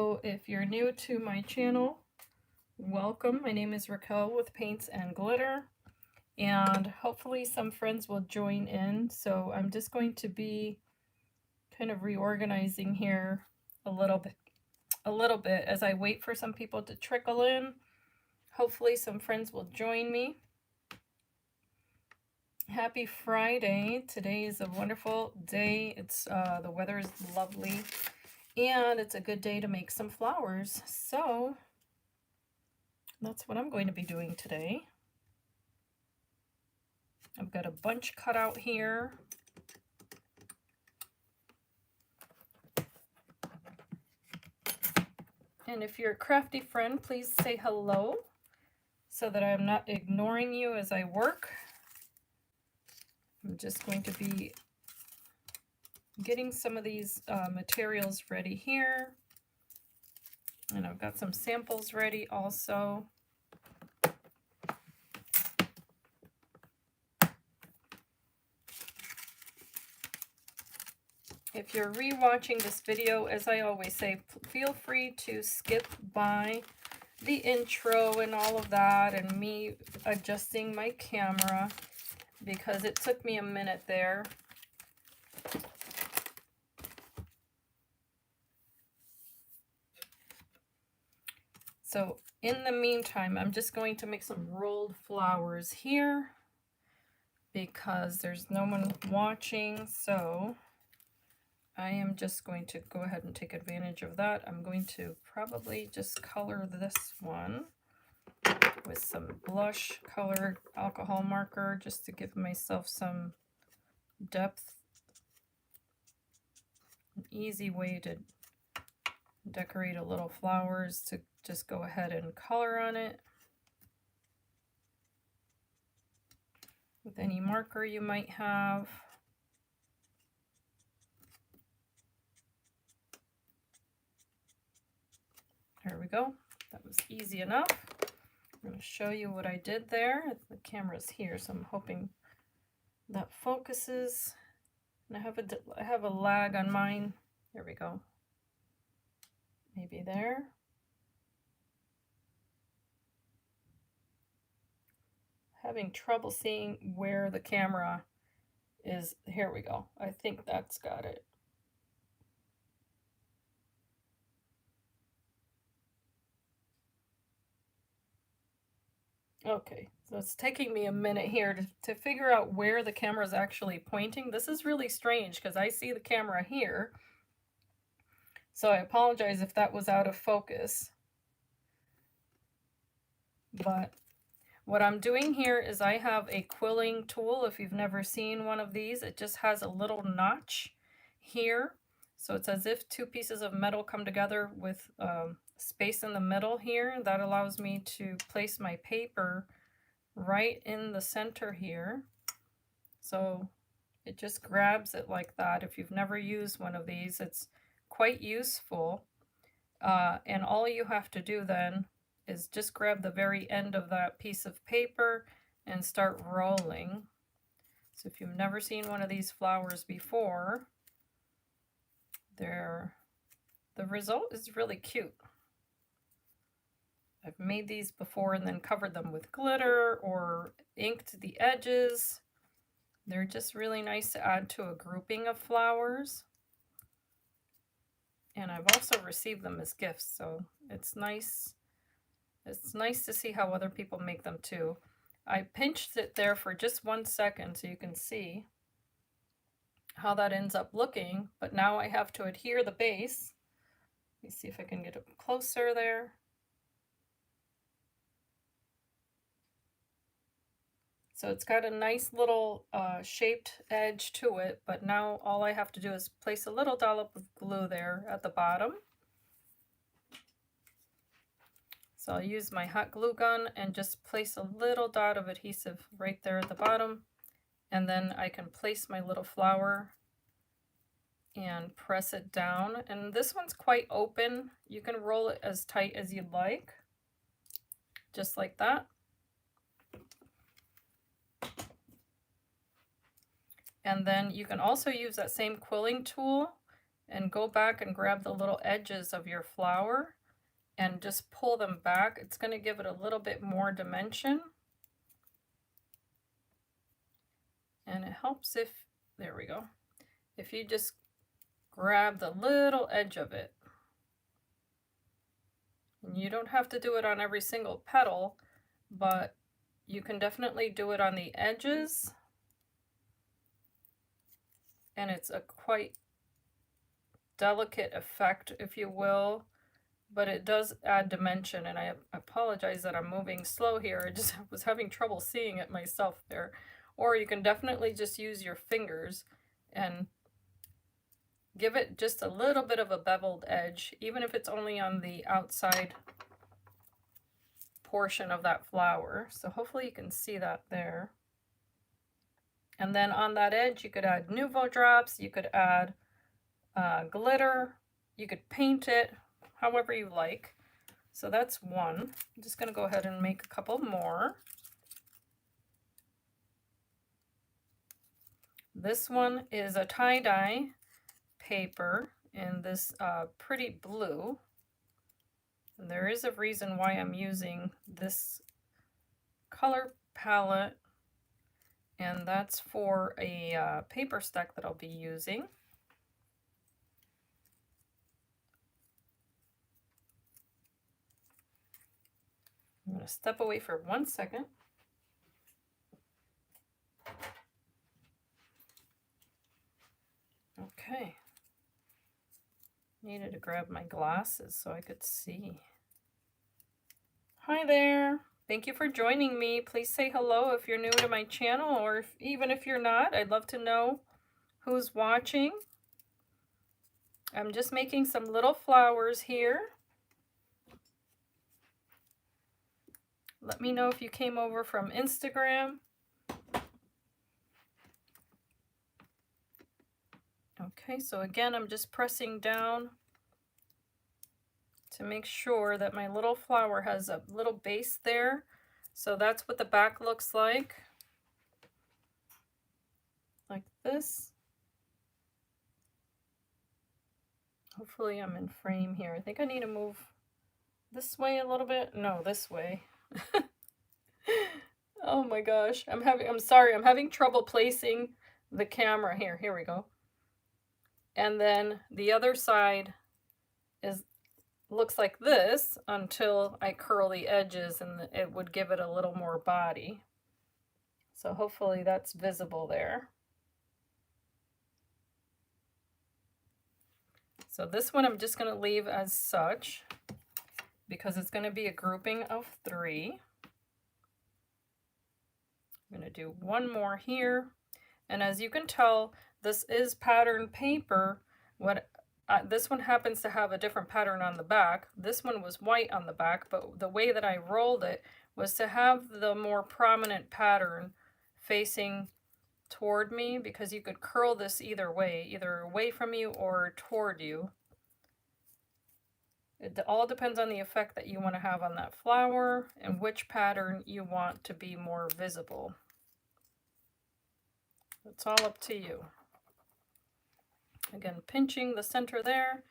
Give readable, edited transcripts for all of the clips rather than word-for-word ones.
So if you're new to my channel, welcome. My name is Raquel with Paints and Glitter, and hopefully some friends will join in. So I'm just going to be kind of reorganizing here a little bit as I wait for some people to trickle in. Hopefully some friends will join me. Happy Friday. Today is a wonderful day. It's the weather is lovely, and it's a good day to make some flowers. So that's what I'm going to be doing today. I've got a bunch cut out here. And if you're a crafty friend, please say hello so that I'm not ignoring you as I work. I'm just going to be getting some of these materials ready here. And I've got some samples ready also. If you're re-watching this video, as I always say, feel free to skip by the intro and all of that and me adjusting my camera, because it took me a minute there. So in the meantime, I'm just going to make some rolled flowers here because there's no one watching. So I am just going to go ahead and take advantage of that. I'm going to probably just color this one with some blush colored alcohol marker just to give myself some depth. An easy way to decorate a little flowers to just go ahead and color on it with any marker you might have. There we go. That was easy enough. I'm going to show you what I did there. The camera's here, so I'm hoping that focuses. And I have a lag on mine. There we go. Maybe there. Having trouble seeing where the camera is. Here we go. I think that's got it. Okay, so it's taking me a minute here to figure out where the camera is actually pointing. This is really strange because I see the camera here. So I apologize if that was out of focus. But what I'm doing here is I have a quilling tool. If you've never seen one of these, it just has a little notch here. So it's as if two pieces of metal come together with space in the middle here. That allows me to place my paper right in the center here. So it just grabs it like that. If you've never used one of these, it's quite useful. And all you have to do then is just grab the very end of that piece of paper and start rolling. So if you've never seen one of these flowers before, the result is really cute. I've made these before and then covered them with glitter or inked the edges. They're just really nice to add to a grouping of flowers. And I've also received them as gifts, so it's nice. It's nice to see how other people make them too. I pinched it there for just 1 second so you can see how that ends up looking, but now I have to adhere the base. Let me see if I can get it closer there. So it's got a nice little shaped edge to it, but now all I have to do is place a little dollop of glue there at the bottom. So I'll use my hot glue gun and just place a little dot of adhesive right there at the bottom. And then I can place my little flower and press it down. And this one's quite open. You can roll it as tight as you'd like, just like that. And then you can also use that same quilling tool and go back and grab the little edges of your flower and just pull them back. It's going to give it a little bit more dimension. And it helps if, there we go, if you just grab the little edge of it. And you don't have to do it on every single petal, but you can definitely do it on the edges. And it's a quite delicate effect, if you will, but it does add dimension. And I apologize that I'm moving slow here. I just was having trouble seeing it myself there. Or you can definitely just use your fingers and give it just a little bit of a beveled edge, even if it's only on the outside portion of that flower. So hopefully you can see that there. And then on that edge, you could add Nouveau drops, you could add glitter, you could paint it however you like. So that's one. I'm just going to go ahead and make a couple more. This one is a tie-dye paper in this pretty blue. And there is a reason why I'm using this color palette, and that's for a paper stack that I'll be using. I'm going to step away for 1 second. Okay. Needed to grab my glasses so I could see. Hi there. Thank you for joining me. Please say hello if you're new to my channel, or even if you're not. I'd love to know who's watching. I'm just making some little flowers here. Let me know if you came over from Instagram. Okay, so again, I'm just pressing down to make sure that my little flower has a little base there. So that's what the back looks like this. Hopefully I'm in frame here. I think I need to move this way a little bit. No, this way. Oh my gosh, I'm sorry, I'm having trouble placing the camera here. Here we go. And then the other side looks like this until I curl the edges, and it would give it a little more body. So hopefully that's visible there. So this one I'm just going to leave as such because it's going to be a grouping of 3. I'm going to do one more here. And as you can tell, this is pattern paper. This one happens to have a different pattern on the back. This one was white on the back, but the way that I rolled it was to have the more prominent pattern facing toward me, because you could curl this either way, either away from you or toward you. It all depends on the effect that you want to have on that flower and which pattern you want to be more visible. It's all up to you. Again, pinching the center there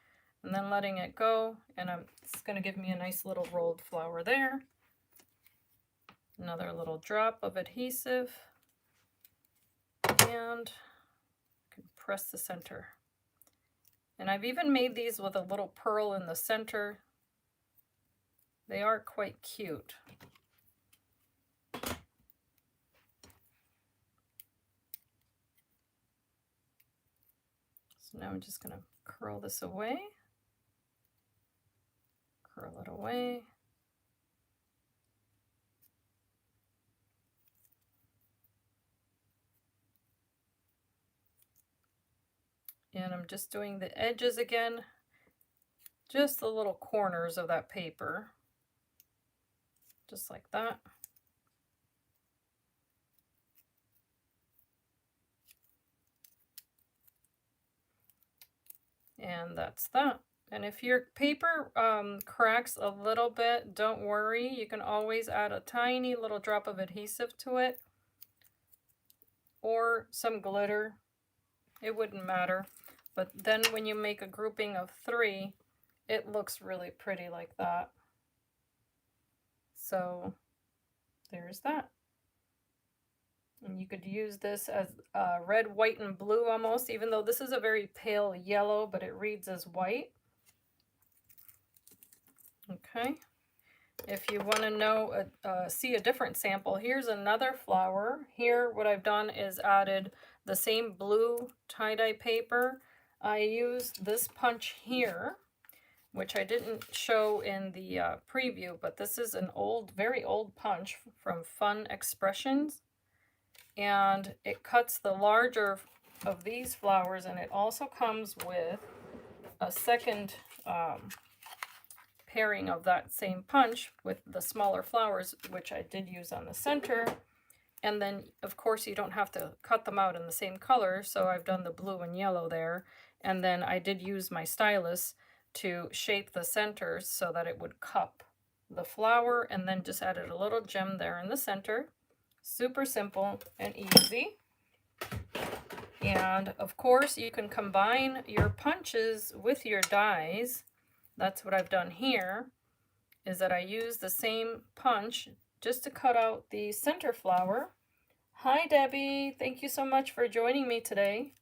and then letting it go, and it's going to give me a nice little rolled flower there. Another little drop of adhesive, and I can press the center. And I've even made these with a little pearl in the center. They are quite cute. So now I'm just going to curl this away. Curl it away. And I'm just doing the edges again, just the little corners of that paper, just like that. And that's that. And if your paper cracks a little bit, don't worry. You can always add a tiny little drop of adhesive to it or some glitter. It wouldn't matter. But then when you make a grouping of 3, it looks really pretty like that. So there's that. And you could use this as red, white, and blue almost, even though this is a very pale yellow, but it reads as white. Okay. If you want to know, see a different sample, here's another flower. Here, what I've done is added the same blue tie-dye paper. I used this punch here, which I didn't show in the preview, but this is an old, very old punch from Fun Expressions. And it cuts the larger of these flowers, and it also comes with a second pairing of that same punch with the smaller flowers, which I did use on the center. And then, of course, you don't have to cut them out in the same color, so I've done the blue and yellow there. And then I did use my stylus to shape the centers so that it would cup the flower, and then just added a little gem there in the center. Super simple and easy. And of course, you can combine your punches with your dies. That's what I've done here, is that I use the same punch just to cut out the center flower. Hi Debbie, thank you so much for joining me today.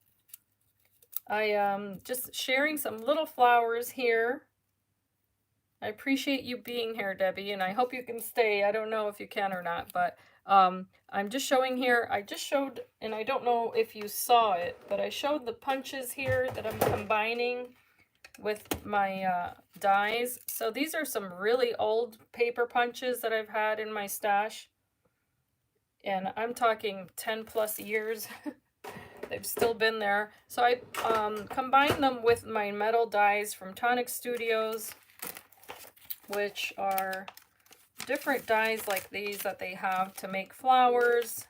I am just sharing some little flowers here. I appreciate you being here, Debbie, and I hope you can stay. I don't know if you can or not, but I'm just showing here. I just showed, and I don't know if you saw it, but I showed the punches here that I'm combining with my dies. So these are some really old paper punches that I've had in my stash, and I'm talking 10 plus years. They've still been there. So I combined them with my metal dies from TonicStudios, which are different dies like these that they have to make flowers.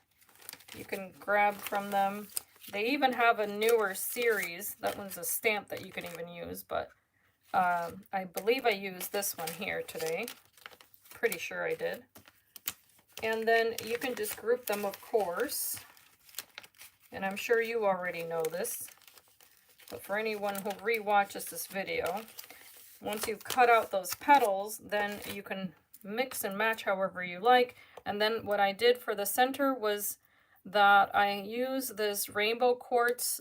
You can grab from them. They even have a newer series. That one's a stamp that you can even use, but I believe I used this one here today. Pretty sure I did. And then you can just group them, of course. And I'm sure you already know this, but for anyone who rewatches this video, once you've cut out those petals, then you can mix and match however you like. And then what I did for the center was that I use this rainbow quartz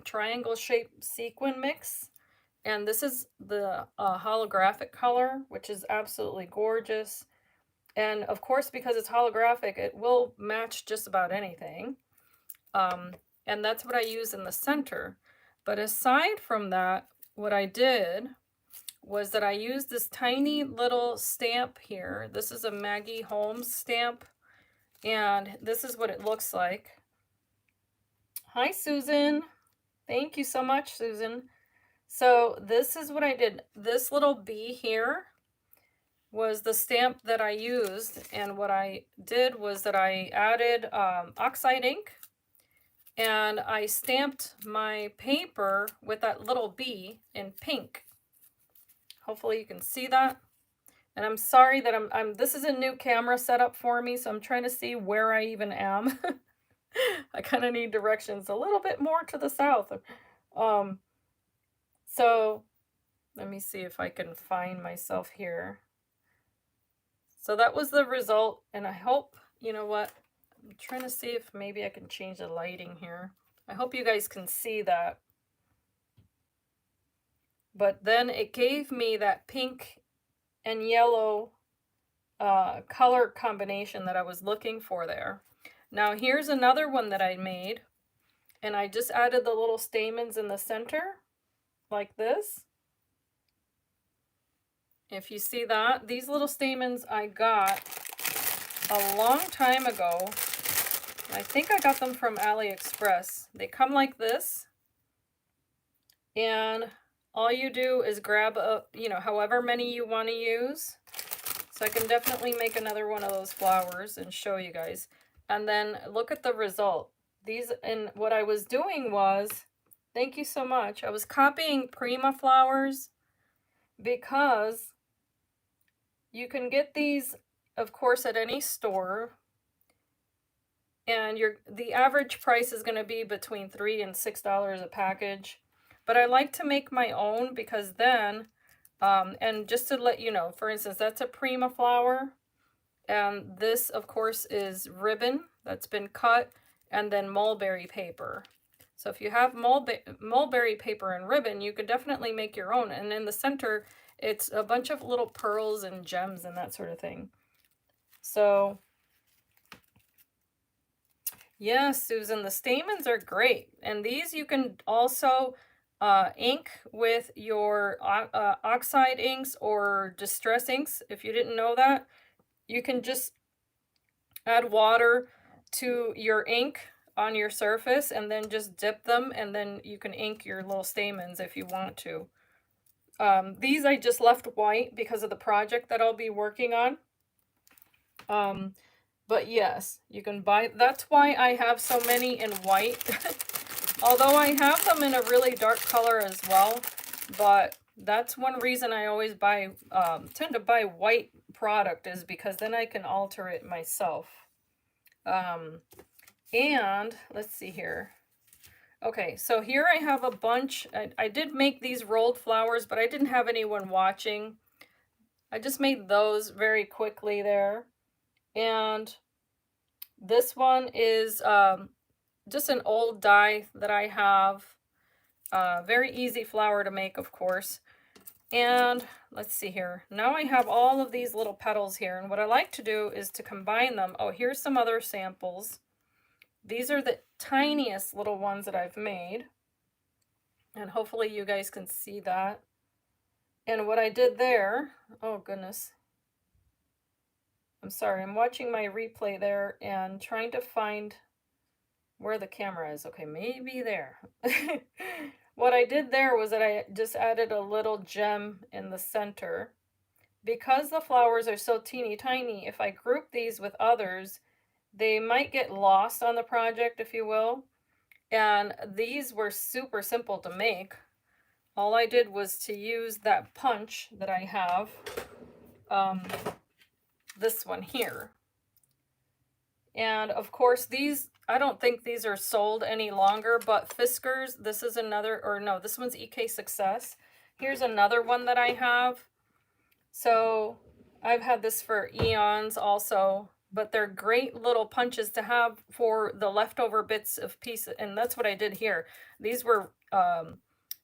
triangle shaped sequin mix, and this is the holographic color, which is absolutely gorgeous. And of course, because it's holographic, it will match just about anything. And that's what I use in the center. But aside from that, what I did was that I used this tiny little stamp here. This is a Maggie Holmes stamp, and this is what it looks like. Hi, Susan. Thank you so much, Susan. So this is what I did. This little bee here was the stamp that I used, and what I did was that I added oxide ink, and I stamped my paper with that little bee in pink. Hopefully you can see that. And I'm sorry that this is a new camera setup for me, so I'm trying to see where I even am. I kind of need directions a little bit more to the south. So let me see if I can find myself here. So that was the result, and I hope, you know what, I'm trying to see if maybe I can change the lighting here. I hope you guys can see that. But then it gave me that pink and yellow color combination that I was looking for there. Now here's another one that I made, and I just added the little stamens in the center like this. If you see that, these little stamens I got a long time ago. I think I got them from AliExpress. They come like this, and all you do is grab however many you want to use. So I can definitely make another one of those flowers and show you guys. And then look at the result. These, and what I was doing was, thank you so much, I was copying Prima Flowers, because you can get these, of course, at any store, and the average price is going to be between $3 and $6 a package. but I like to make my own because then, and just to let you know, for instance, that's a Prima flower. And this, of course, is ribbon that's been cut, and then mulberry paper. So if you have mulberry paper and ribbon, you could definitely make your own. And in the center, it's a bunch of little pearls and gems and that sort of thing. So, yeah, Susan, the stamens are great. And these you can also ink with your oxide inks or distress inks. If you didn't know that, you can just add water to your ink on your surface and then just dip them, and then you can ink your little stamens if you want to. These I just left white because of the project that I'll be working on. But yes, you can buy, that's why I have so many in white. Although I have them in a really dark color as well, but that's one reason I always buy, tend to buy white product, is because then I can alter it myself. And let's see here. Okay, so here I have a bunch. I did make these rolled flowers, but I didn't have anyone watching. I just made those very quickly there. And this one is just an old die that I have. Very easy flower to make, of course. And let's see here. Now I have all of these little petals here. And what I like to do is to combine them. Oh, here's some other samples. These are the tiniest little ones that I've made. And hopefully you guys can see that. And what I did there, oh goodness. I'm sorry, I'm watching my replay there and trying to find where the camera is. Okay, maybe there. What I did there was that I just added a little gem in the center. Because the flowers are so teeny tiny, if I group these with others, they might get lost on the project, if you will. And these were super simple to make. All I did was to use that punch that I have, this one here. And of course these, I don't think these are sold any longer, but Fiskars, this is another, or no, this one's EK Success. Here's another one that I have. So I've had this for eons also, but they're great little punches to have for the leftover bits of pieces. And that's what I did here. These were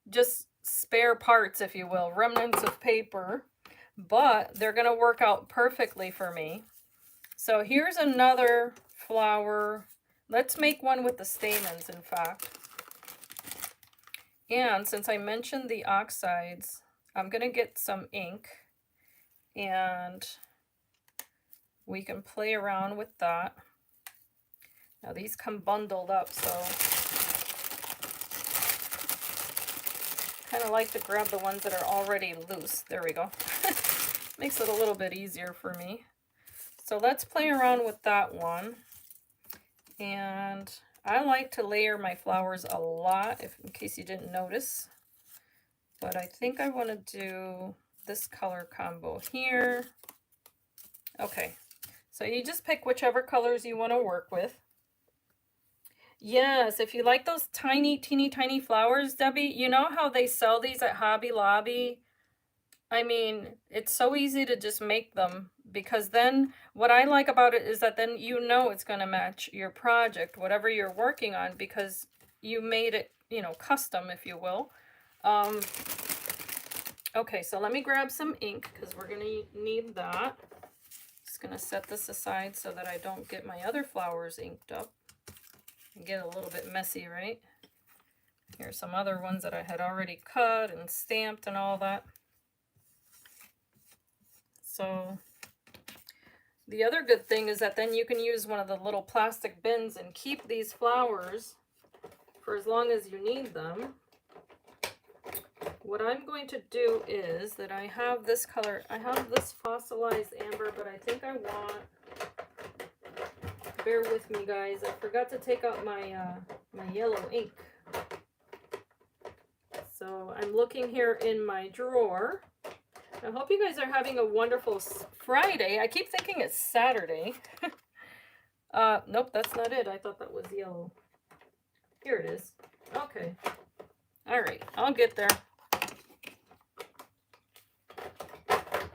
just spare parts, if you will, remnants of paper, but they're going to work out perfectly for me. So here's another flower. Let's make one with the stamens, in fact. And since I mentioned the oxides, I'm going to get some ink and we can play around with that. Now these come bundled up, so kind of like to grab the ones that are already loose. There we go. Makes it a little bit easier for me. So let's play around with that one. And I like to layer my flowers a lot, in case you didn't notice. But I think I want to do this color combo here. Okay, so you just pick whichever colors you want to work with. Yes, if you like those tiny, teeny, tiny flowers, Debbie, you know how they sell these at Hobby Lobby? I mean, it's so easy to just make them, because then what I like about it is that then you know it's going to match your project, whatever you're working on, because you made it, you know, custom, if you will. Okay, so let me grab some ink because we're going to need that. Just going to set this aside so that I don't get my other flowers inked up. Get a little bit messy, right? Here's some other ones that I had already cut and stamped and all that. So the other good thing is that then you can use one of the little plastic bins and keep these flowers for as long as you need them. What I'm going to do is that I have this color, I have this fossilized amber, but I think I want, bear with me guys, I forgot to take out my my yellow ink. So I'm looking here in my drawer. I hope you guys are having a wonderful Friday. I keep thinking it's Saturday. Nope, that's not it. I thought that was yellow. Here it is. Okay. All right, I'll get there.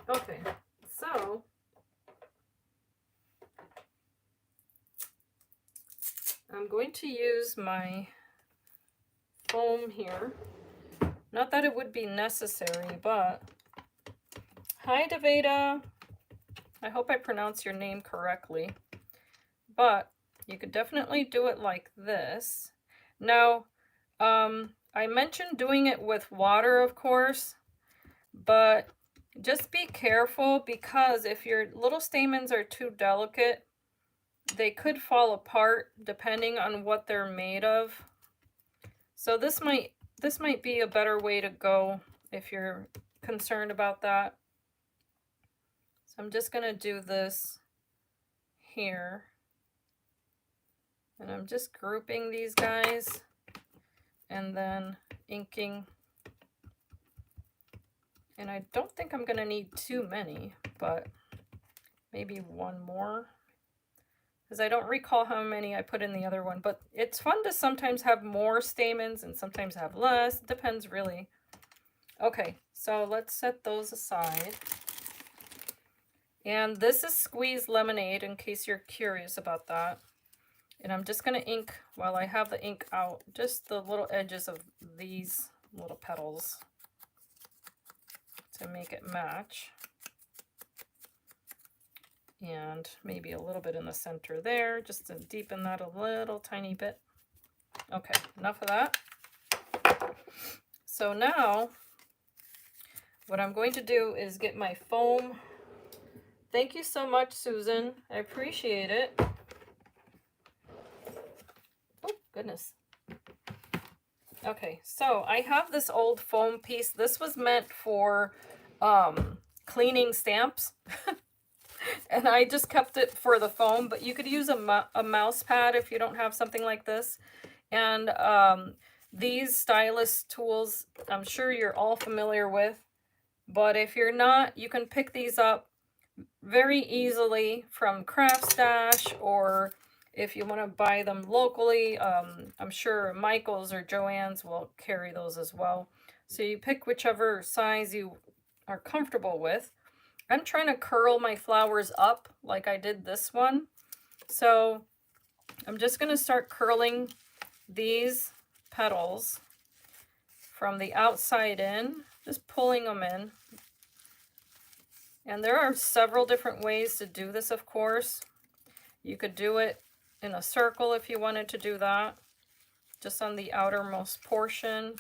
Okay, so I'm going to use my foam here. Not that it would be necessary, but hi, Davida. I hope I pronounce your name correctly. But you could definitely do it like this. Now, I mentioned doing it with water, of course, but just be careful because if your little stamens are too delicate, they could fall apart depending on what they're made of. So this might be a better way to go if you're concerned about that. So I'm just going to do this here. And I'm just grouping these guys and then inking. And I don't think I'm going to need too many, but maybe one more. Because I don't recall how many I put in the other one. But it's fun to sometimes have more stamens and sometimes have less. It depends really. Okay, so let's set those aside. And this is squeezed lemonade in case you're curious about that. And I'm just going to ink, while I have the ink out, just the little edges of these little petals to make it match. And maybe a little bit in the center there, just to deepen that a little tiny bit. Okay, enough of that. So now, what I'm going to do is get my foam. Thank you so much, Susan. I appreciate it. Oh, goodness. Okay, so I have this old foam piece. This was meant for cleaning stamps. And I just kept it for the foam, but you could use a mouse pad if you don't have something like this. And these Stylus tools, I'm sure you're all familiar with. But if you're not, you can pick these up very easily from Craft Stash, or if you want to buy them locally, I'm sure Michael's or Joann's will carry those as well. So you pick whichever size you are comfortable with. I'm trying to curl my flowers up like I did this one. So I'm just going to start curling these petals from the outside in, just pulling them in. And there are several different ways to do this, of course. You could do it in a circle if you wanted to do that, just on the outermost portion.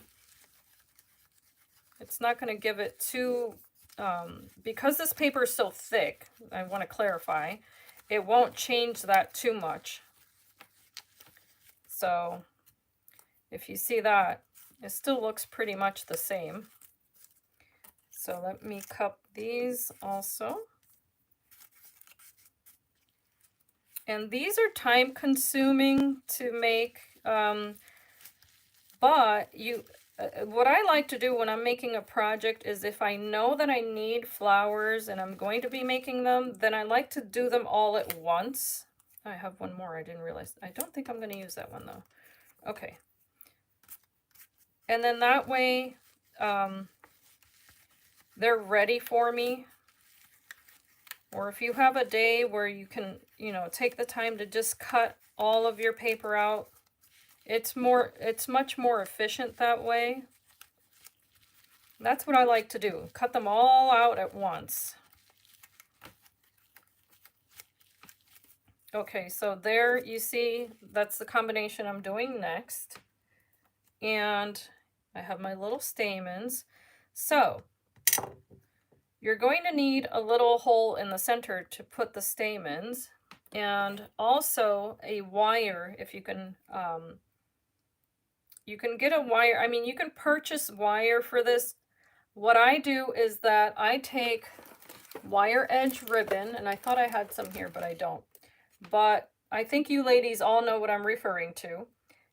It's not going to give it too, because this paper is so thick, I want to clarify, it won't change that too much. So if you see that, it still looks pretty much the same. So let me cup these also. And these are time consuming to make, but what I like to do when I'm making a project is if I know that I need flowers and I'm going to be making them, then I like to do them all at once. I have one more, I didn't realize. I don't think I'm going to use that one though. Okay. And then that way, they're ready for me. Or if you have a day where you can, take the time to just cut all of your paper out, it's much more efficient that way. That's what I like to do. Cut them all out at once. Okay, so there you see, that's the combination I'm doing next. And I have my little stamens. So you're going to need a little hole in the center to put the stamens, and also a wire if you can get a wire. I mean, you can purchase wire for this. What I do is that I take wire edge ribbon, and I thought I had some here, but I don't. But I think you ladies all know what I'm referring to.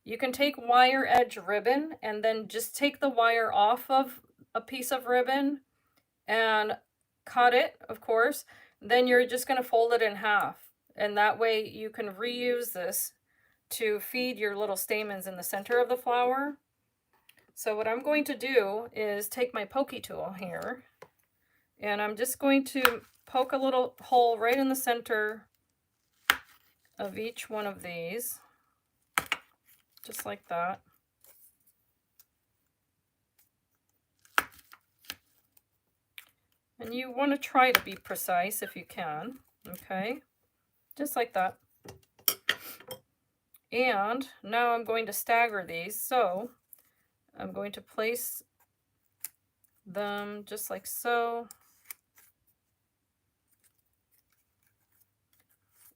You can take wire edge ribbon and then just take the wire off of a piece of ribbon and cut it, of course. Then you're just going to fold it in half. And that way you can reuse this to feed your little stamens in the center of the flower. So what I'm going to do is take my pokey tool here, and I'm just going to poke a little hole right in the center of each one of these, just like that. And you want to try to be precise if you can, okay? Just like that. And now I'm going to stagger these, so I'm going to place them just like so.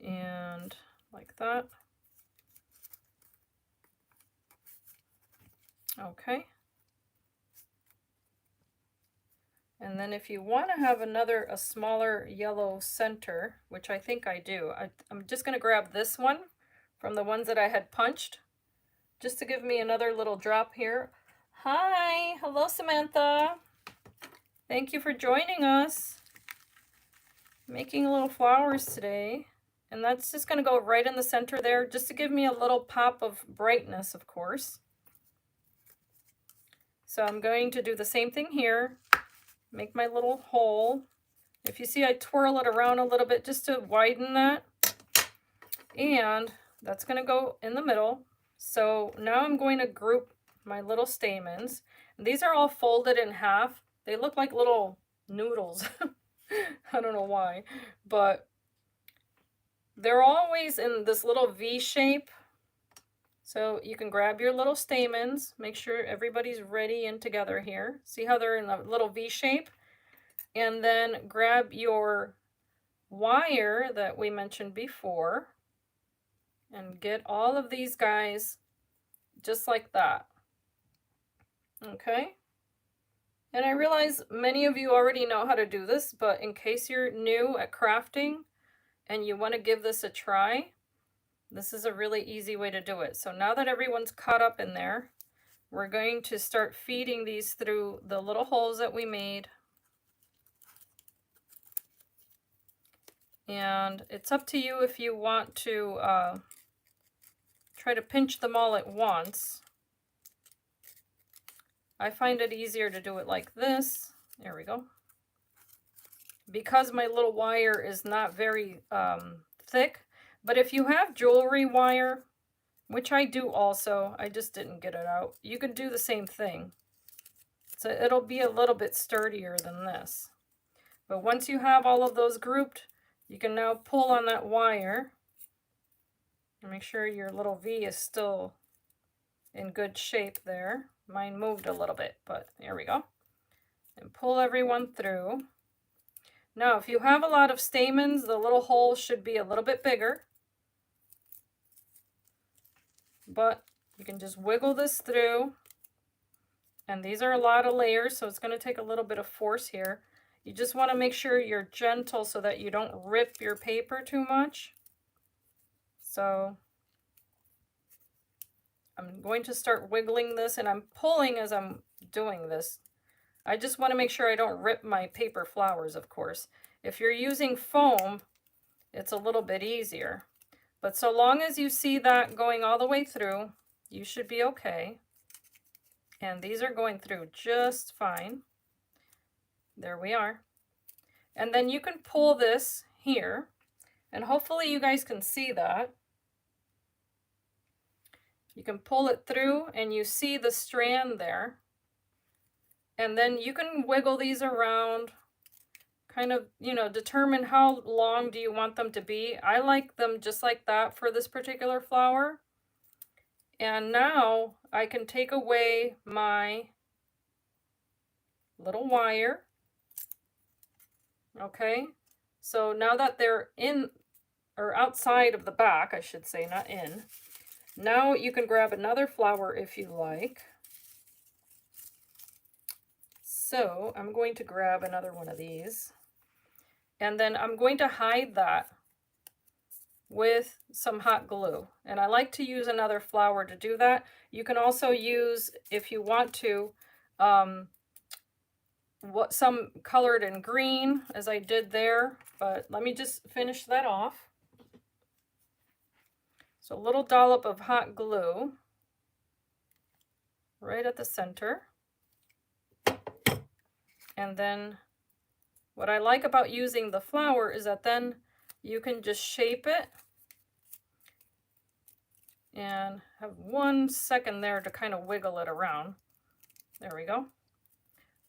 And like that. Okay. And then if you want to have a smaller yellow center, which I think I do, I'm just going to grab this one from the ones that I had punched, just to give me another little drop here. Hi, hello Samantha. Thank you for joining us. Making little flowers today. And that's just going to go right in the center there, just to give me a little pop of brightness, of course. So I'm going to do the same thing here. Make my little hole. If you see, I twirl it around a little bit just to widen that. And that's going to go in the middle. So now I'm going to group my little stamens. These are all folded in half. They look like little noodles. I don't know why, but they're always in this little V shape. So you can grab your little stamens, make sure everybody's ready and together here. See how they're in a little V shape? And then grab your wire that we mentioned before and get all of these guys just like that. Okay? And I realize many of you already know how to do this, but in case you're new at crafting and you want to give this a try, this is a really easy way to do it. So now that everyone's caught up in there, we're going to start feeding these through the little holes that we made. And it's up to you if you want to try to pinch them all at once. I find it easier to do it like this. There we go. Because my little wire is not very thick. But if you have jewelry wire, which I do also, I just didn't get it out, you can do the same thing. So it'll be a little bit sturdier than this. But once you have all of those grouped, you can now pull on that wire and make sure your little V is still in good shape there. Mine moved a little bit, but there we go. And pull everyone through. Now, if you have a lot of stamens, the little hole should be a little bit bigger. But you can just wiggle this through. And these are a lot of layers, so it's going to take a little bit of force here. You just want to make sure you're gentle so that you don't rip your paper too much. So I'm going to start wiggling this, and I'm pulling as I'm doing this. I just want to make sure I don't rip my paper flowers, of course. If you're using foam, it's a little bit easier. But so long as you see that going all the way through, you should be okay. And these are going through just fine. There we are. And then you can pull this here, and hopefully you guys can see that. You can pull it through and you see the strand there. And then you can wiggle these around, kind of, you know, determine how long do you want them to be. I like them just like that for this particular flower. And now I can take away my little wire. Okay, so now that they're in, or outside of the back, I should say, not in. Now you can grab another flower if you like. So I'm going to grab another one of these. And then I'm going to hide that with some hot glue. And I like to use another flower to do that. You can also use, if you want to, some colored in green, as I did there. But let me just finish that off. So a little dollop of hot glue. right at the center. And then what I like about using the flower is that then you can just shape it and have 1 second there to kind of wiggle it around. There we go.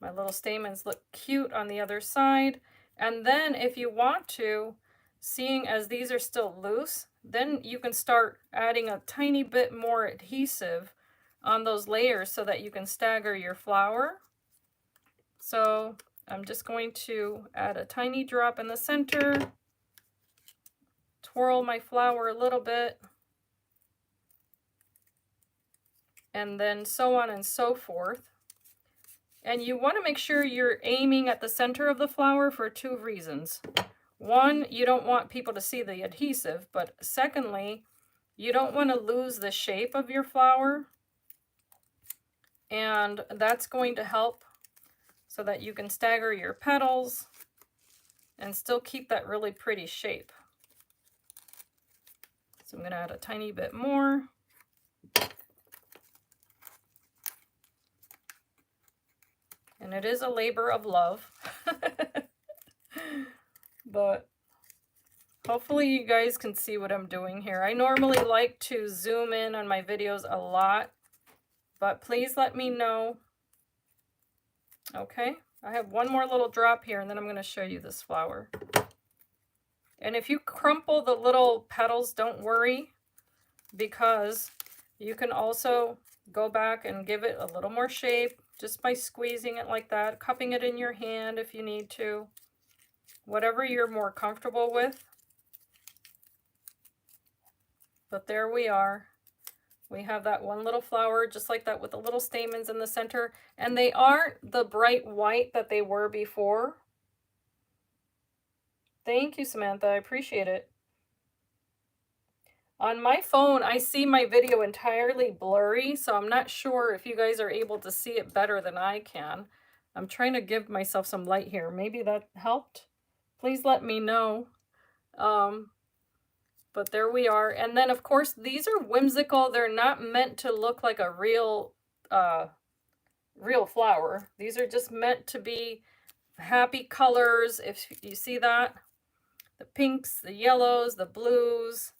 My little stamens look cute on the other side. And then if you want to, seeing as these are still loose, then you can start adding a tiny bit more adhesive on those layers so that you can stagger your flower. So I'm just going to add a tiny drop in the center, twirl my flower a little bit, and then so on and so forth. And you want to make sure you're aiming at the center of the flower for 2 reasons. One, you don't want people to see the adhesive, but secondly, you don't want to lose the shape of your flower. And that's going to help so that you can stagger your petals and still keep that really pretty shape. So I'm going to add a tiny bit more. And it is a labor of love. But hopefully you guys can see what I'm doing here. I normally like to zoom in on my videos a lot, but please let me know. Okay, I have one more little drop here and then I'm going to show you this flower. And if you crumple the little petals, don't worry, because you can also go back and give it a little more shape just by squeezing it like that, cupping it in your hand if you need to, whatever you're more comfortable with. But there we are. We have that one little flower just like that with the little stamens in the center, and they aren't the bright white that they were before. Thank you, Samantha. I appreciate it. On my phone, I see my video entirely blurry, so I'm not sure if you guys are able to see it better than I can. I'm trying to give myself some light here. Maybe that helped. Please let me know. But there we are. And then, of course, these are whimsical. They're not meant to look like a real flower. These are just meant to be happy colors. If you see that, the pinks, the yellows, the blues.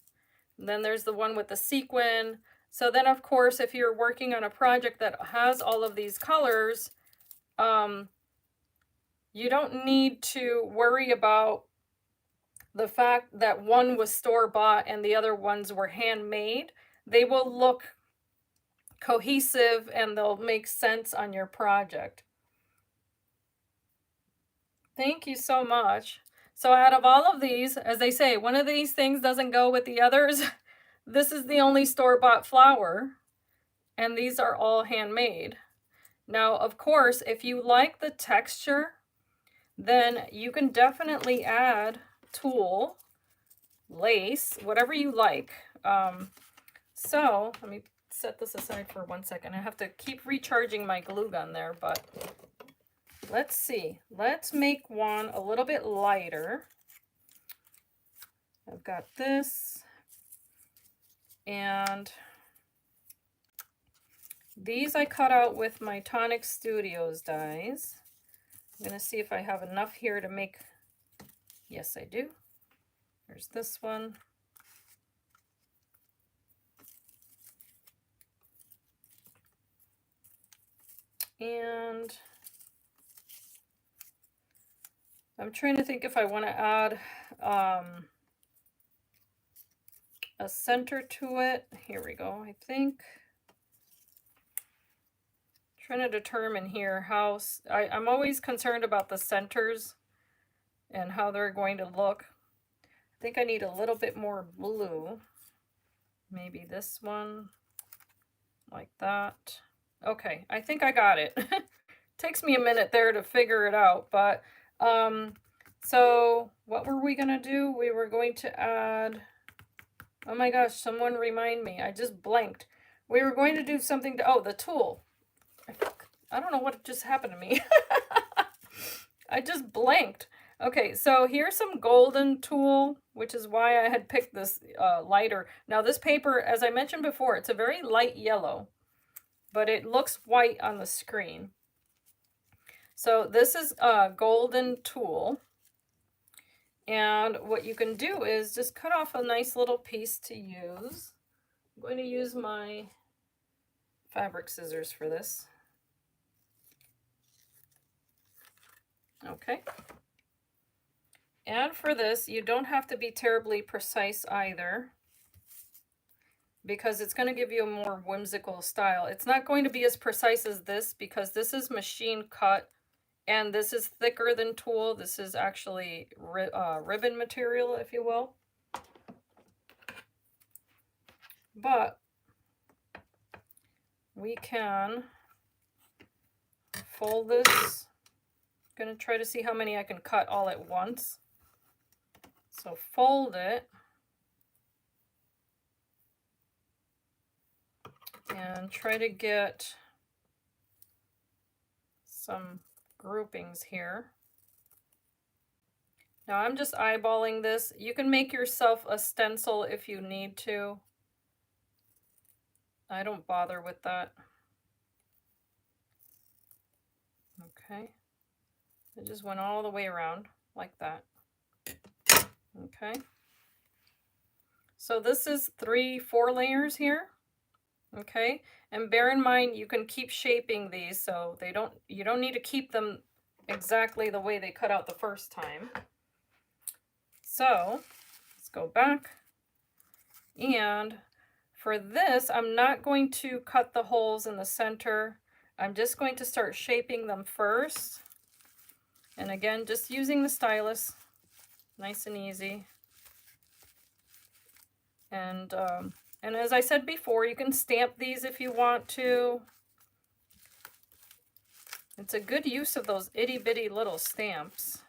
And then there's the one with the sequin. So then, of course, if you're working on a project that has all of these colors, you don't need to worry about the fact that one was store-bought and the other ones were handmade. They will look cohesive and they'll make sense on your project. Thank you so much. So out of all of these, as they say, one of these things doesn't go with the others. This is the only store-bought flower, and these are all handmade. Now, of course, if you like the texture, then you can definitely add tulle, lace, whatever you like. So let me set this aside for 1 second. I have to keep recharging my glue gun there, but let's see. Let's make one a little bit lighter. I've got this, and these I cut out with my TonicStudios dies. I'm going to see if I have enough here to make. Yes, I do. There's this one. And I'm trying to think if I want to add a center to it. Here we go, I think. Trying to determine here how I'm always concerned about the centers and how they're going to look. I think I need a little bit more blue. Maybe this one, like that. Okay, I think I got it. Takes me a minute there to figure it out, but so what were we gonna do? We were going to add, oh my gosh, someone remind me, I just blanked. We were going to do something to, oh, the tulle. I don't know what just happened to me. I just blanked. Okay, so here's some golden tulle, which is why I had picked this lighter. Now this paper, as I mentioned before, it's a very light yellow. but it looks white on the screen. So this is a golden tool. And what you can do is just cut off a nice little piece to use. I'm going to use my fabric scissors for this. Okay. And for this, you don't have to be terribly precise either, because it's going to give you a more whimsical style. It's not going to be as precise as this because this is machine cut and this is thicker than tulle. This is actually ribbon material, if you will. But we can fold this. I'm going to try to see how many I can cut all at once. So fold it. And try to get some groupings here. Now I'm just eyeballing this. You can make yourself a stencil if you need to. I don't bother with that. Okay. It just went all the way around like that. Okay. So this is 4 layers here. Okay, and bear in mind you can keep shaping these, so you don't need to keep them exactly the way they cut out the first time. So let's go back, and for this I'm not going to cut the holes in the center. I'm just going to start shaping them first, and again just using the stylus, nice and easy. And as I said before, you can stamp these if you want to. It's a good use of those itty bitty little stamps.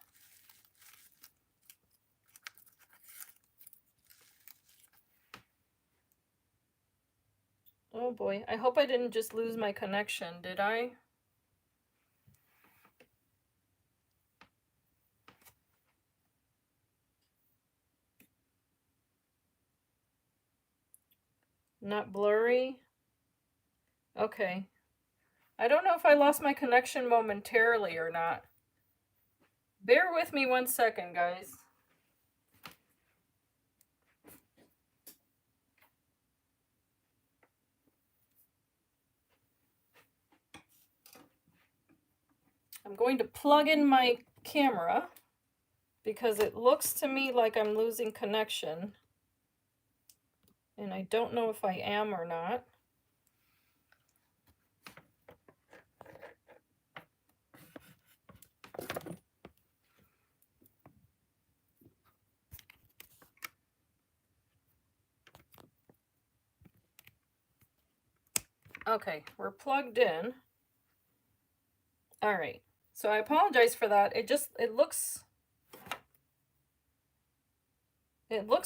Oh boy, I hope I didn't just lose my connection, did I? Not blurry? Okay. I don't know if I lost my connection momentarily or not. Bear with me 1 second, guys. I'm going to plug in my camera because it looks to me like I'm losing connection. And I don't know if I am or not. Okay, we're plugged in. All right, so I apologize for that. It looks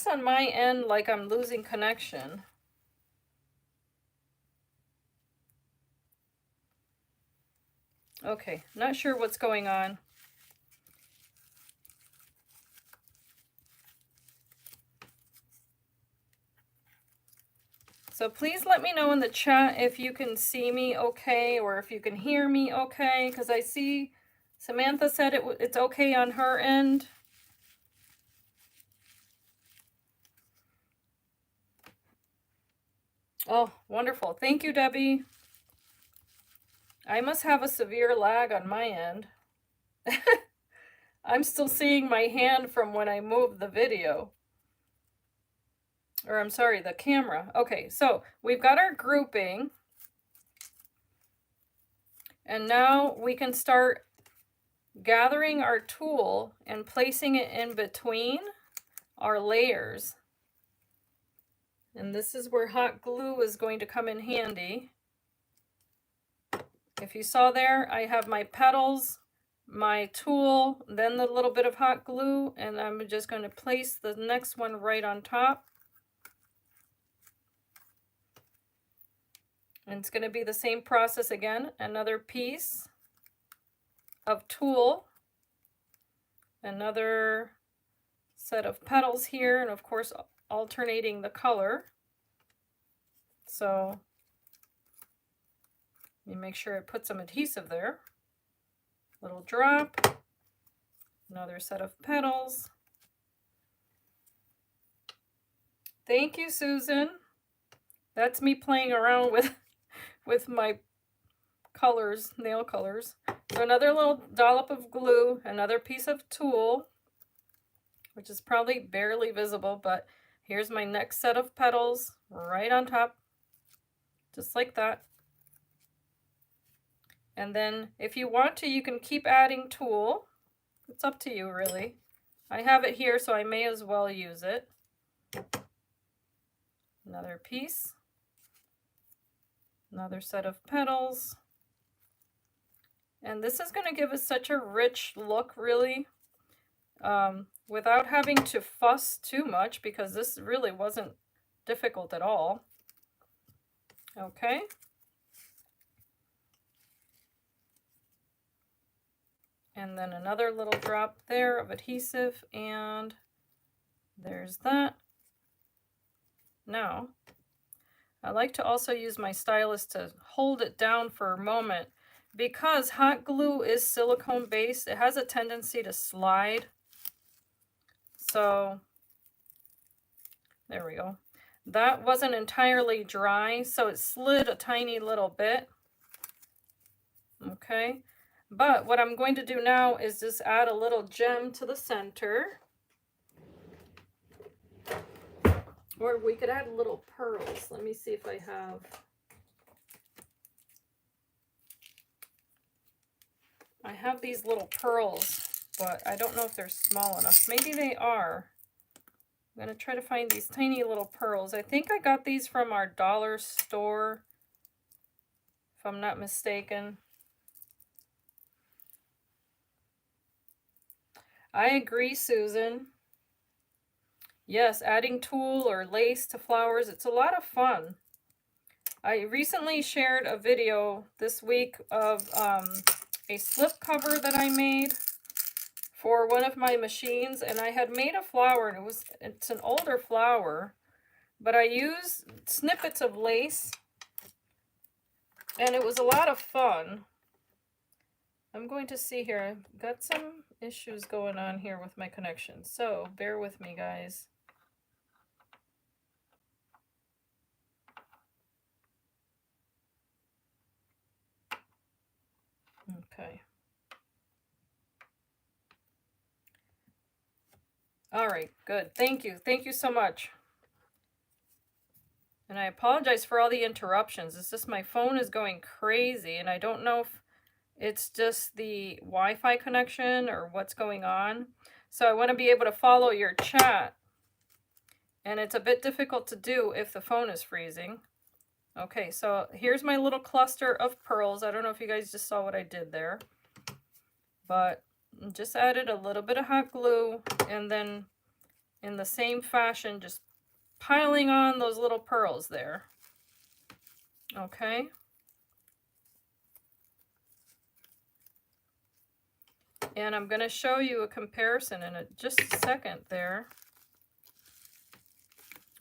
on my end like I'm losing connection. Okay, not sure what's going on. So please let me know in the chat if you can see me okay or if you can hear me okay, because I see Samantha said it's okay on her end. Oh, wonderful. Thank you, Debbie. I must have a severe lag on my end. I'm still seeing my hand from when I moved the video. Or I'm sorry, the camera. Okay, so we've got our grouping. And now we can start gathering our tool and placing it in between our layers. And this is where hot glue is going to come in handy. If you saw there, I have my petals, my tool, then the little bit of hot glue, and I'm just going to place the next one right on top. And it's going to be the same process again. Another piece of tulle, another set of petals here, and of course alternating the color. So Let me make sure I put some adhesive there. Little drop. Another set of petals. Thank you, Susan. That's me playing around with my colors, nail colors. So another little dollop of glue, another piece of tulle, which is probably barely visible, but here's my next set of petals right on top, just like that. And then if you want to, you can keep adding tulle. It's up to you, really. I have it here, so I may as well use it. Another piece. Another set of petals. And this is going to give us such a rich look, really, without having to fuss too much, because this really wasn't difficult at all. Okay. And then another little drop there of adhesive, and there's that. Now, I like to also use my stylus to hold it down for a moment, because hot glue is silicone based. It has a tendency to slide. So there we go. That wasn't entirely dry, so it slid a tiny little bit. Okay. But what I'm going to do now is just add a little gem to the center. Or we could add little pearls. Let me see if I have. I have these little pearls, but I don't know if they're small enough. Maybe they are. I'm going to try to find these tiny little pearls. I think I got these from our dollar store, if I'm not mistaken. I agree, Susan. Yes, adding tulle or lace to flowers, it's a lot of fun. I recently shared a video this week of a slip cover that I made for one of my machines, and I had made a flower, and it's an older flower, but I used snippets of lace, and it was a lot of fun. I'm going to see here. I've got some issues going on here with my connection, so bear with me, guys. Okay. All right, good. Thank you. Thank you so much. And I apologize for all the interruptions. It's just my phone is going crazy, and I don't know if it's just the Wi-Fi connection or what's going on. So I want to be able to follow your chat, and it's a bit difficult to do if the phone is freezing. Okay, so here's my little cluster of pearls. I don't know if you guys just saw what I did there, but just added a little bit of hot glue, and then in the same fashion, just piling on those little pearls there. Okay. And I'm going to show you a comparison in just a second there.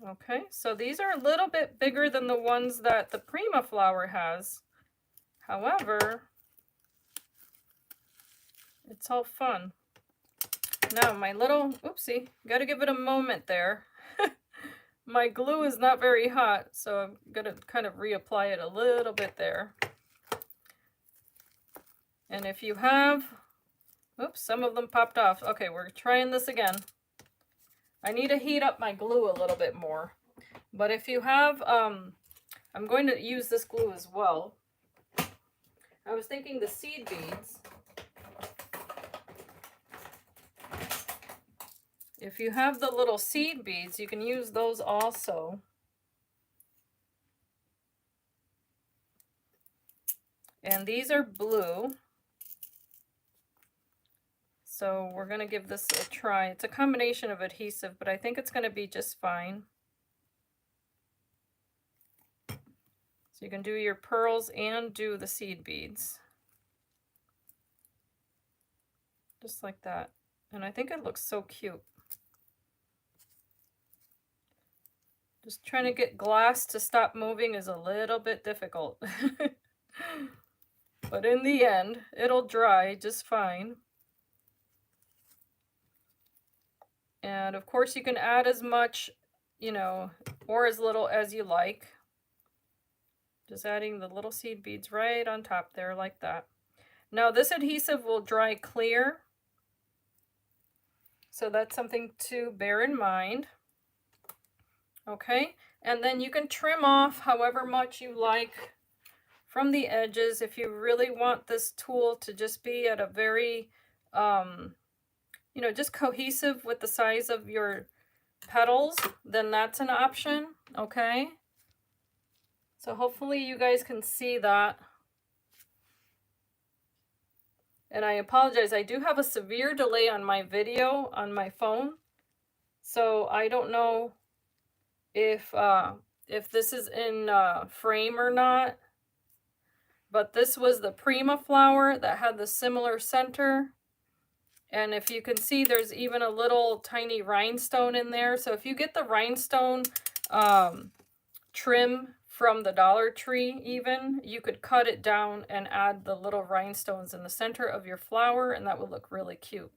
Okay, so these are a little bit bigger than the ones that the Prima flower has. However, it's all fun. Now my little, oopsie, got to give it a moment there. My glue is not very hot, so I'm going to kind of reapply it a little bit there. And if you have, oops, some of them popped off. Okay, we're trying this again. I need to heat up my glue a little bit more. But if you have, I'm going to use this glue as well. I was thinking the seed beads. If you have the little seed beads, you can use those also. And these are blue. So we're going to give this a try. It's a combination of adhesive, but I think it's going to be just fine. So you can do your pearls and do the seed beads. Just like that. And I think it looks so cute. Just trying to get glass to stop moving is a little bit difficult. But in the end, it'll dry just fine. And of course you can add as much, you know, or as little as you like. Just adding the little seed beads right on top there like that. Now this adhesive will dry clear, so that's something to bear in mind. Okay, and then you can trim off however much you like from the edges. If you really want this tool to just be at a very, you know, just cohesive with the size of your petals, then that's an option, okay? So hopefully you guys can see that. And I apologize, I do have a severe delay on my video on my phone. So I don't know if this is in frame or not. But this was the Prima flower that had the similar center. And if you can see, there's even a little tiny rhinestone in there. So if you get the rhinestone trim from the Dollar Tree even, you could cut it down and add the little rhinestones in the center of your flower, and that would look really cute.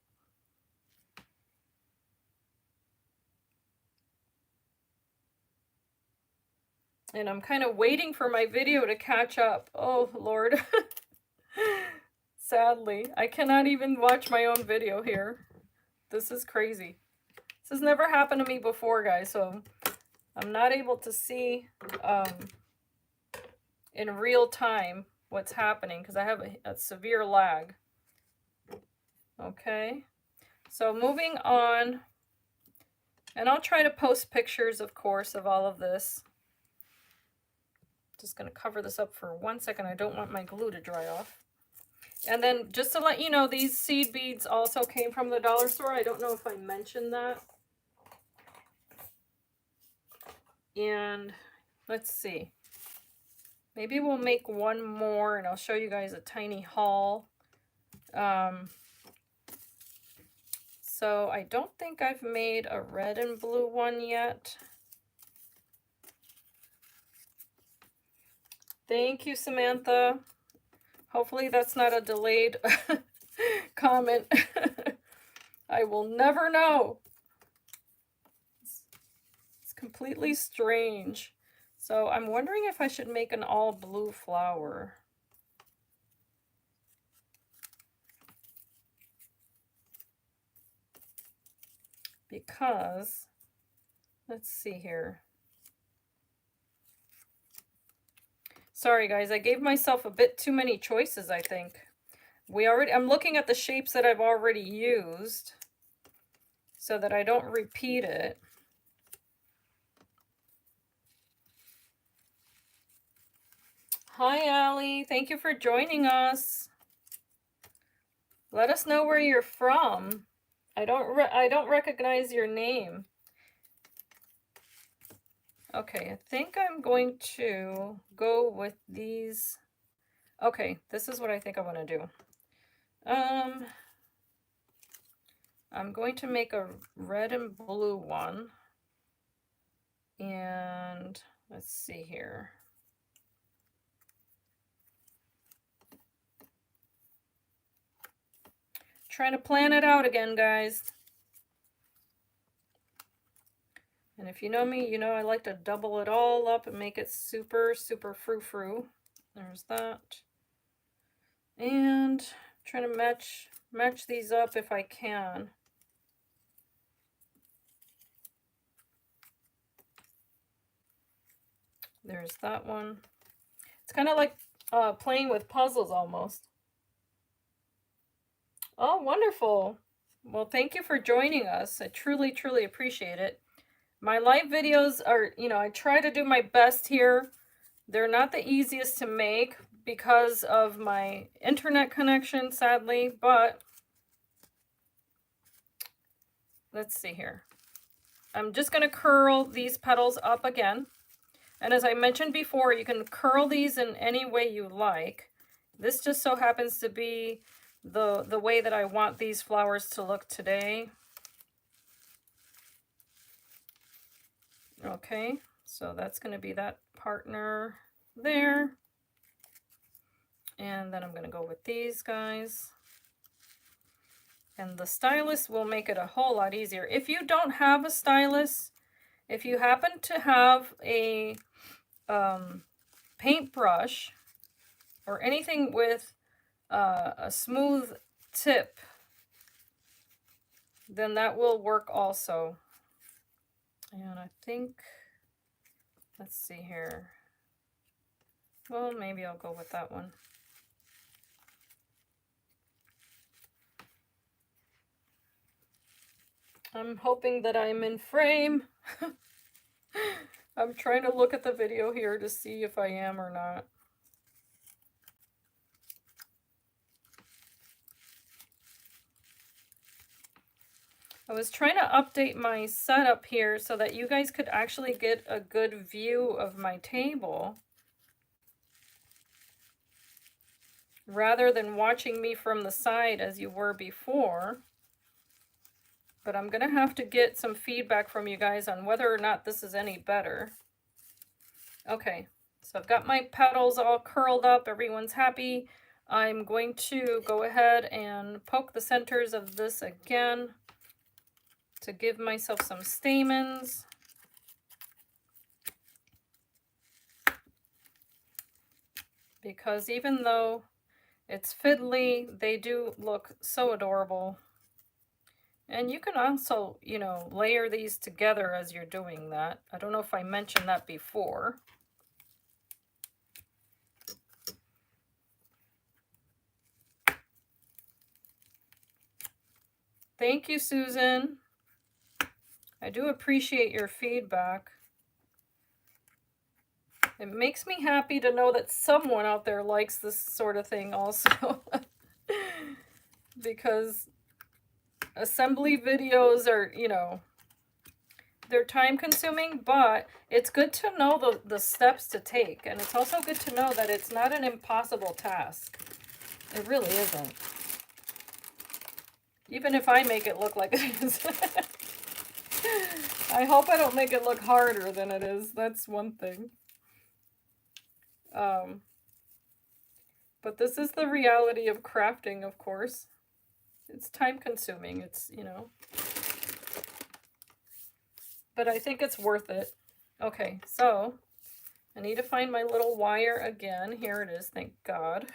And I'm kind of waiting for my video to catch up. Oh, Lord. Sadly, I cannot even watch my own video here. This is crazy. This has never happened to me before, guys, so I'm not able to see in real time what's happening because I have a severe lag. Okay, so moving on, and I'll try to post pictures, of course, of all of this. Just going to cover this up for 1 second. I don't want my glue to dry off. And then just to let you know, these seed beads also came from the dollar store. I don't know if I mentioned that. And let's see. Maybe we'll make one more and I'll show you guys a tiny haul. So I don't think I've made a red and blue one yet. Thank you, Samantha. Hopefully that's not a delayed comment. I will never know. It's completely strange. So I'm wondering if I should make an all blue flower. Because, let's see here. Sorry guys, I gave myself a bit too many choices, I think. I'm looking at the shapes that I've already used so that I don't repeat it. Hi Allie, thank you for joining us. Let us know where you're from. I don't recognize your name. Okay, I think I'm going to go with these. Okay, this is what I think I want to do. I'm going to make a red and blue one. And let's see here. Trying to plan it out again, guys. And if you know me, you know I like to double it all up and make it super, super frou-frou. There's that. And trying to match these up if I can. There's that one. It's kind of like playing with puzzles almost. Oh, wonderful. Well, thank you for joining us. I truly, truly appreciate it. My live videos are, you know, I try to do my best here. They're not the easiest to make because of my internet connection, sadly, but let's see here. I'm just going to curl these petals up again. And as I mentioned before, you can curl these in any way you like. This just so happens to be the way that I want these flowers to look today. Okay, so that's going to be that partner there. And then I'm going to go with these guys. And the stylus will make it a whole lot easier. If you don't have a stylus, if you happen to have a paintbrush or anything with a smooth tip, then that will work also. And I think, let's see here. Well, maybe I'll go with that one. I'm hoping that I'm in frame. I'm trying to look at the video here to see if I am or not. I was trying to update my setup here so that you guys could actually get a good view of my table, rather than watching me from the side as you were before. But I'm gonna have to get some feedback from you guys on whether or not this is any better. Okay, so I've got my petals all curled up, everyone's happy. I'm going to go ahead and poke the centers of this again to give myself some stamens. Because even though it's fiddly, they do look so adorable. And you can also, you know, layer these together as you're doing that. I don't know if I mentioned that before. Thank you, Susan. I do appreciate your feedback. It makes me happy to know that someone out there likes this sort of thing also. Because assembly videos are, you know, they're time consuming, but it's good to know the steps to take. And it's also good to know that it's not an impossible task. It really isn't. Even if I make it look like it is. I hope I don't make it look harder than it is. That's one thing. But this is the reality of crafting, of course. It's time consuming. It's, you know. But I think it's worth it. Okay, so I need to find my little wire again. Here it is, thank God.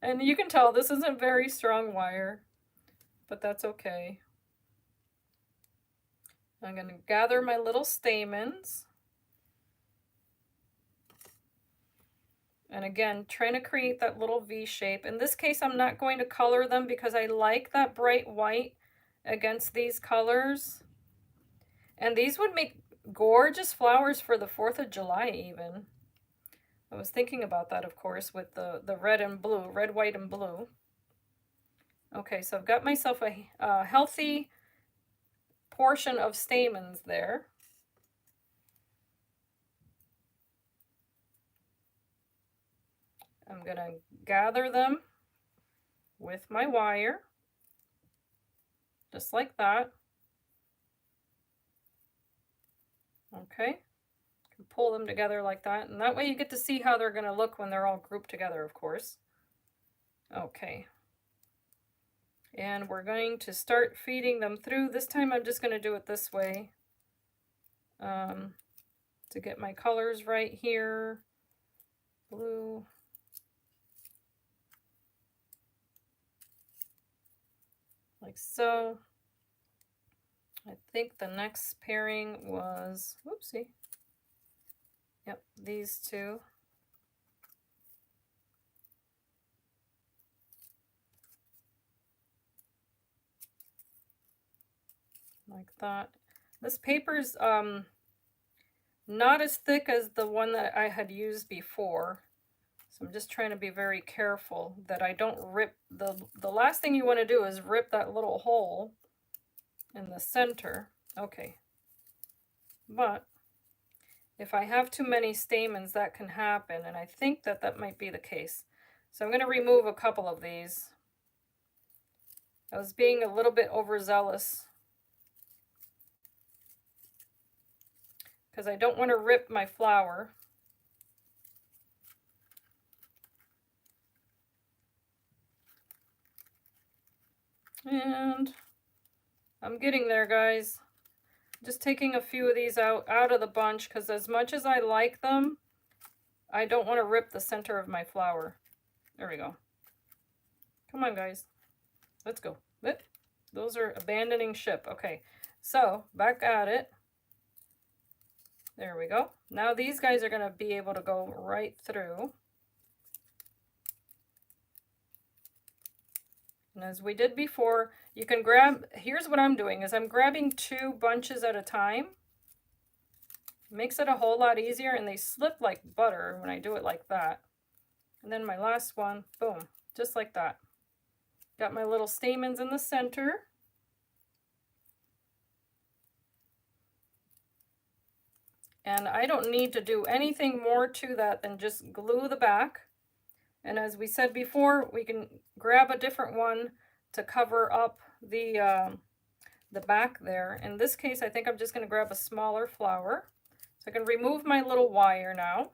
And you can tell this isn't very strong wire, but that's okay. I'm going to gather my little stamens. And again, trying to create that little V shape. In this case, I'm not going to color them because I like that bright white against these colors. And these would make gorgeous flowers for the 4th of July even. I was thinking about that, of course, with the red and blue, red, white, and blue. Okay, so I've got myself a healthy portion of stamens there. I'm going to gather them with my wire, just like that. Okay, can pull them together like that, and that way you get to see how they're going to look when they're all grouped together, of course. Okay, and we're going to start feeding them through. This time I'm just going to do it this way to get my colors right here. Blue. Like so. I think the next pairing was, whoopsie. Yep, these two. Like that. This paper's not as thick as the one that I had used before. So I'm just trying to be very careful that I don't rip the last thing you want to do is rip that little hole in the center. Okay. But if I have too many stamens, that can happen, and I think that that might be the case. So I'm going to remove a couple of these. I was being a little bit overzealous because I don't want to rip my flower. And I'm getting there, guys. Just taking a few of these out of the bunch, because as much as I like them, I don't want to rip the center of my flower. There we go. Come on, guys. Let's go. Those are abandoning ship. Okay, so back at it. There we go. Now these guys are going to be able to go right through. And as we did before, you can grab, here's what I'm doing, is I'm grabbing 2 bunches at a time. Makes it a whole lot easier, and they slip like butter when I do it like that. And then my last one, boom, just like that. Got my little stamens in the center. And I don't need to do anything more to that than just glue the back. And as we said before, we can grab a different one to cover up the back there. In this case, I think I'm just going to grab a smaller flower. So I can remove my little wire now.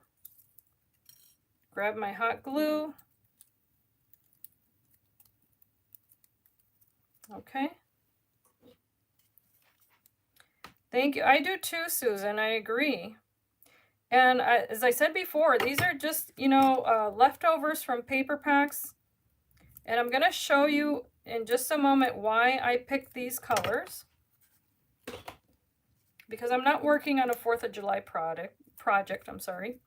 Grab my hot glue. Okay. Thank you. I do too, Susan. I agree. And as I said before, these are just, you know, leftovers from paper packs. And I'm going to show you in just a moment why I picked these colors. Because I'm not working on a 4th of July project, I'm sorry.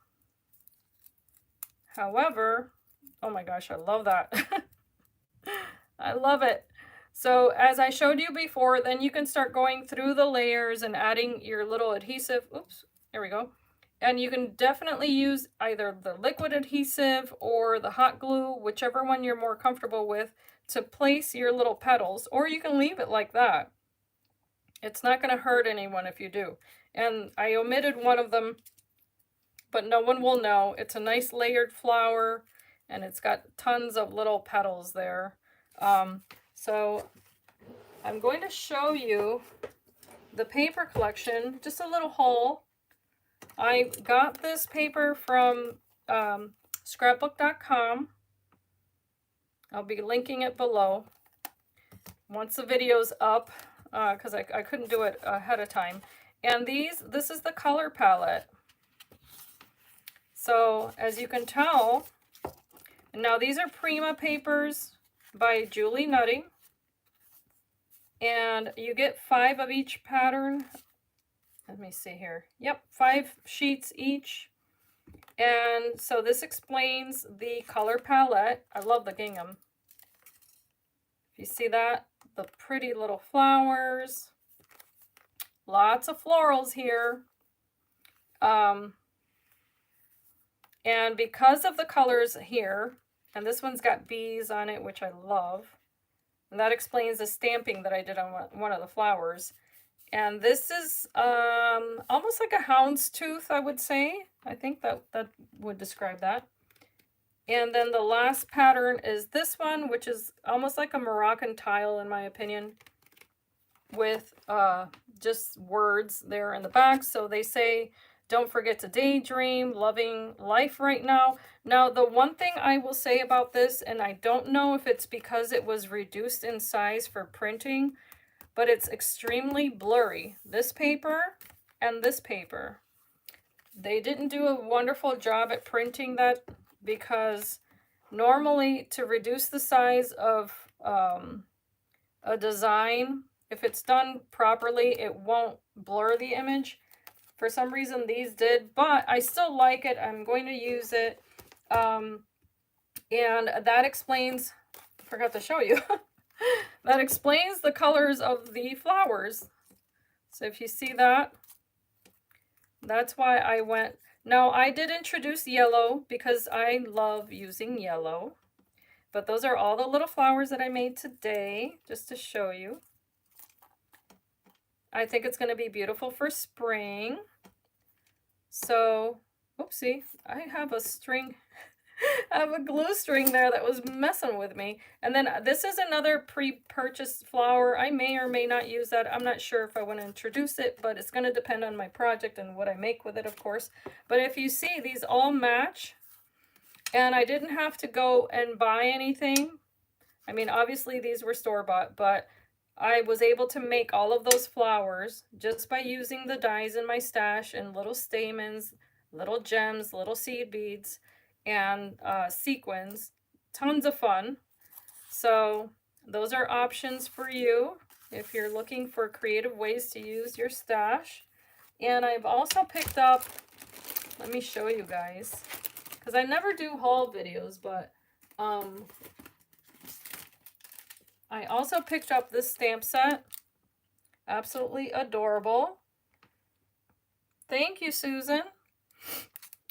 However, oh my gosh, I love that. I love it. So as I showed you before, then you can start going through the layers and adding your little adhesive. Oops, there we go. And you can definitely use either the liquid adhesive or the hot glue, whichever one you're more comfortable with, to place your little petals, or you can leave it like that. It's not going to hurt anyone if you do. And I omitted one of them, but no one will know. It's a nice layered flower, and it's got tons of little petals there. So I'm going to show you the paper collection, just a little haul. I got this paper from scrapbook.com. I'll be linking it below once the video's up, because I couldn't do it ahead of time. And this is the color palette. So as you can tell, now these are Prima papers by Julie Nutting. And you get 5 of each pattern. Let me see here. Yep, 5 sheets each. And so this explains the color palette. I love the gingham. If you see that, the pretty little flowers. Lots of florals here. And because of the colors here, and this one's got bees on it, which I love. And that explains the stamping that I did on one of the flowers. And this is almost like a houndstooth, I would say. I think that would describe that. And then the last pattern is this one, which is almost like a Moroccan tile, in my opinion, with just words there in the back. So they say, don't forget to daydream, loving life right now. Now, the one thing I will say about this, and I don't know if it's because it was reduced in size for printing, but it's extremely blurry. This paper and this paper. They didn't do a wonderful job at printing that, because normally to reduce the size of a design, if it's done properly, it won't blur the image. For some reason these did, but I still like it. I'm going to use it. And that explains, I forgot to show you, that explains the colors of the flowers. So if you see that, that's why I went. Now I did introduce yellow because I love using yellow, but those are all the little flowers that I made today, just to show you. I think it's going to be beautiful for spring. So, oopsie, I have a string, I have a glue string there that was messing with me. And then this is another pre-purchased flower. I may or may not use that. I'm not sure if I want to introduce it, but it's going to depend on my project and what I make with it, of course. But if you see, these all match. And I didn't have to go and buy anything. I mean, obviously these were store-bought, but I was able to make all of those flowers just by using the dies in my stash and little stamens, little gems, little seed beads, and sequins. Tons of fun. So those are options for you if you're looking for creative ways to use your stash. And I've also picked up, let me show you guys, because I never do haul videos, but I also picked up this stamp set. Absolutely adorable. Thank you, Susan.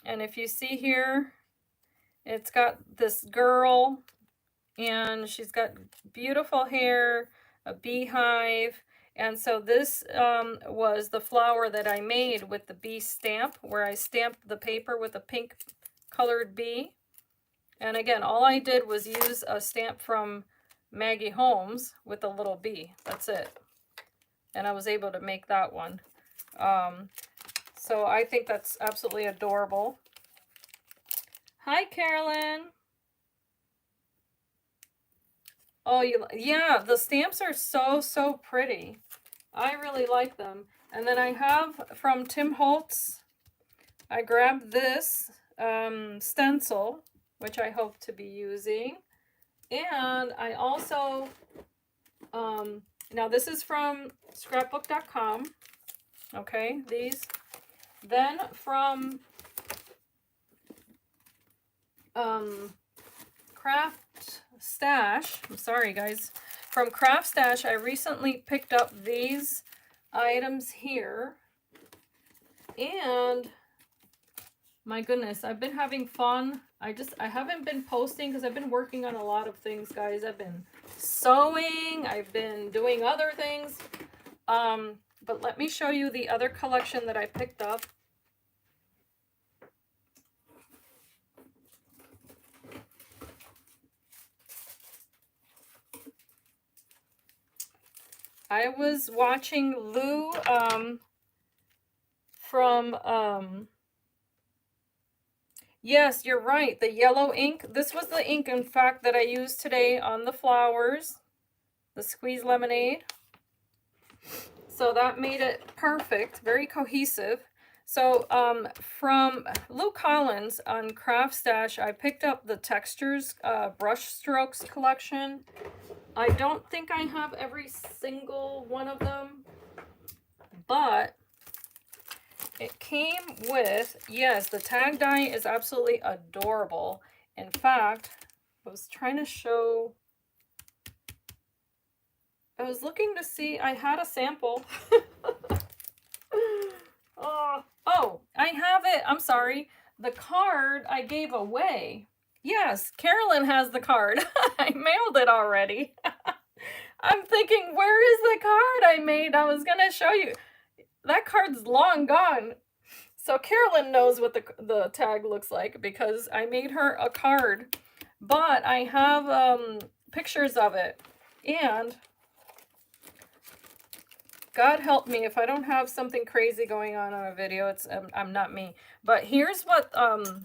And if you see here, it's got this girl, and she's got beautiful hair, a beehive. And so this was the flower that I made with the bee stamp, where I stamped the paper with a pink colored bee. And again, all I did was use a stamp from Maggie Holmes with a little bee. That's it. And I was able to make that one. So I think that's absolutely adorable. Hi, Carolyn. Oh, yeah, the stamps are so pretty. I really like them. And then I have from Tim Holtz, I grabbed this stencil, which I hope to be using. And I also, now this is from scrapbook.com. Okay, these. Then from Craft Stash, I'm sorry guys, from Craft Stash, I recently picked up these items here. And my goodness, I've been having fun. I haven't been posting because I've been working on a lot of things, guys. I've been sewing, I've been doing other things. But let me show you the other collection that I picked up. I was watching Lou from yes, you're right, the yellow ink. This was the ink, in fact, that I used today on the flowers, the squeeze lemonade. So that made it perfect, very cohesive. So from Lou Collins on Craft Stash, I picked up the Textures Brush Strokes collection. I don't think I have every single one of them, but it came with, yes, the tag die is absolutely adorable. In fact, I was trying to show, I was looking to see, I had a sample. Oh, I have it. I'm sorry. The card I gave away. Yes, Carolyn has the card. I mailed it already. I'm thinking, where is the card I made? I was going to show you. That card's long gone. So Carolyn knows what the tag looks like because I made her a card. But I have pictures of it. And God help me if I don't have something crazy going on a video. It's I'm not me. But here's what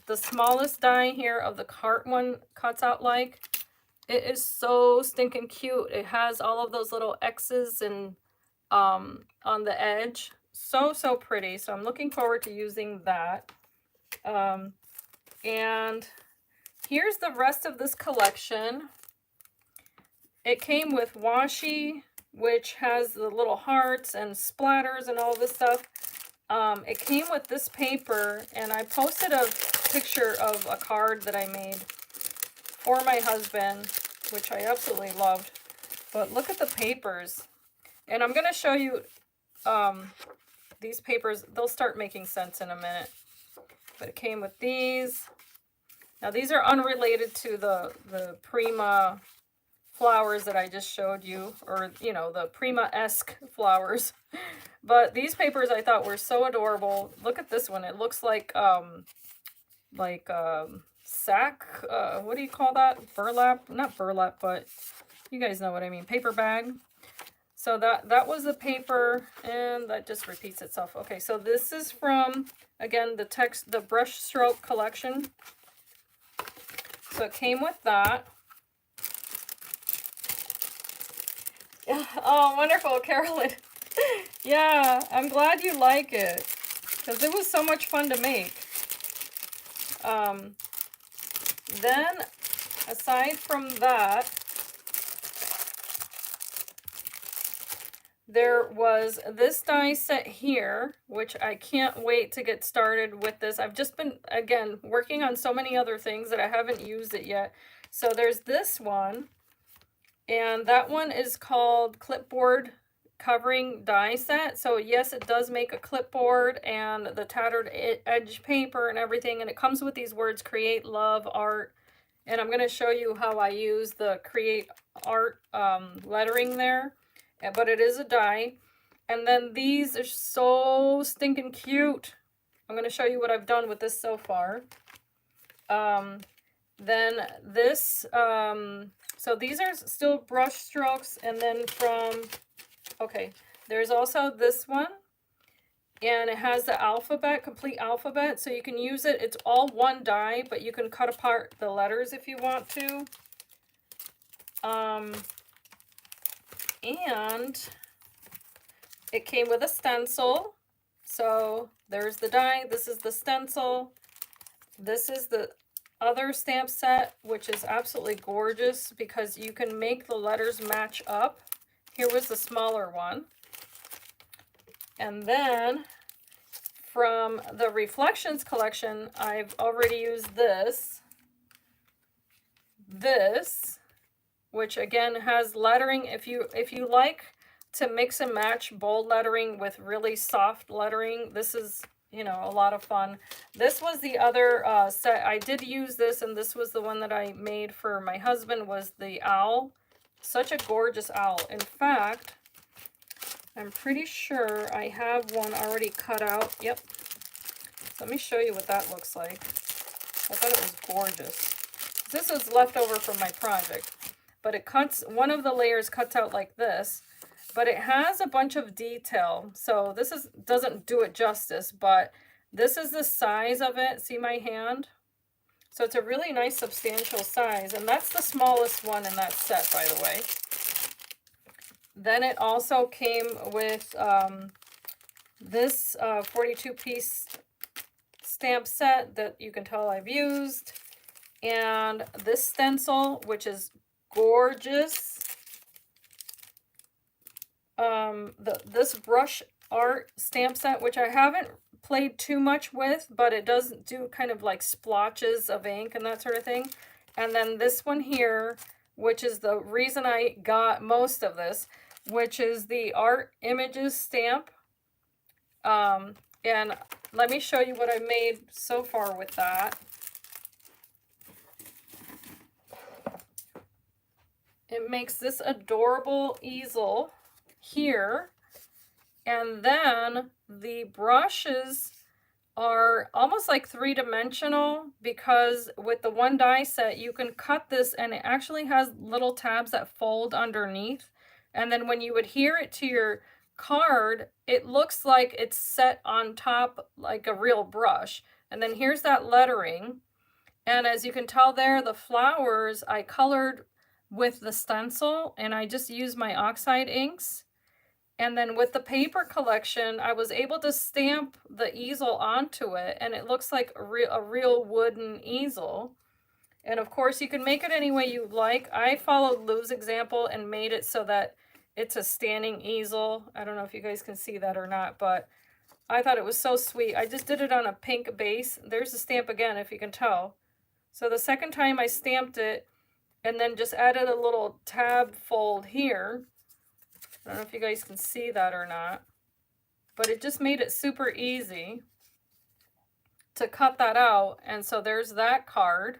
the smallest die here of the cart one cuts out like. It is so stinking cute. It has all of those little X's and on the edge. So pretty. So I'm looking forward to using that. And here's the rest of this collection. It came with washi, which has the little hearts and splatters and all this stuff. It came with this paper, and I posted a picture of a card that I made for my husband, which I absolutely loved. But look at the papers. And I'm going to show you these papers. They'll start making sense in a minute. But it came with these. Now, these are unrelated to the Prima Flowers that I just showed you, or you know, the Prima-esque flowers. But these papers I thought were so adorable. Look at this one. It looks like sack, what do you call that? Burlap? Not burlap, but you guys know what I mean. Paper bag. So that was the paper, and that just repeats itself. Okay, so this is from, again, the brush stroke collection. So it came with that. Oh, wonderful, Carolyn. Yeah, I'm glad you like it, because it was so much fun to make. Then, aside from that, there was this die set here, which I can't wait to get started with this. I've just been, again, working on so many other things that I haven't used it yet. So there's this one, and that one is called Clipboard Covering Die Set. So yes, it does make a clipboard and the tattered edge paper and everything, and it comes with these words: create, love, art. And I'm going to show you how I use the create art lettering there. But it is a die. And then these are so stinking cute. I'm going to show you what I've done with this so far. Then this, so these are still brush strokes. And then from, okay, there's also this one. And it has the alphabet, complete alphabet. So you can use it. It's all one die, but you can cut apart the letters if you want to. And it came with a stencil. So there's the die. This is the stencil. This is the other stamp set, which is absolutely gorgeous because you can make the letters match up. Here was the smaller one. And then from the Reflections collection, I've already used this, which again has lettering. If you like to mix and match bold lettering with really soft lettering, this is, you know, a lot of fun. This was the other set. I did use this, and this was the one that I made for my husband, was the owl. Such a gorgeous owl. In fact, I'm pretty sure I have one already cut out. Yep. So let me show you what that looks like. I thought it was gorgeous. This was left over from my project. But it cuts, one of the layers cuts out like this. But it has a bunch of detail. So this doesn't do it justice, but this is the size of it. See my hand? So it's a really nice substantial size. And that's the smallest one in that set, by the way. Then it also came with this 42-piece stamp set that you can tell I've used. And this stencil, which is gorgeous. This brush art stamp set, which I haven't played too much with, but it does do kind of like splotches of ink and that sort of thing. And then this one here, which is the reason I got most of this, which is the art images stamp. And let me show you what I made so far with that. It makes this adorable easel here. And then the brushes are almost like three-dimensional, because with the one die set, you can cut this and it actually has little tabs that fold underneath. And then when you adhere it to your card, it looks like it's set on top like a real brush. And then here's that lettering. And as you can tell there, the flowers I colored with the stencil, and I just used my oxide inks. And then with the paper collection, I was able to stamp the easel onto it, and it looks like a real wooden easel. And of course, you can make it any way you like. I followed Lou's example and made it so that it's a standing easel. I don't know if you guys can see that or not, but I thought it was so sweet. I just did it on a pink base. There's the stamp again, if you can tell. So the second time I stamped it, and then just added a little tab fold here. I don't know if you guys can see that or not, but it just made it super easy to cut that out. And so there's that card.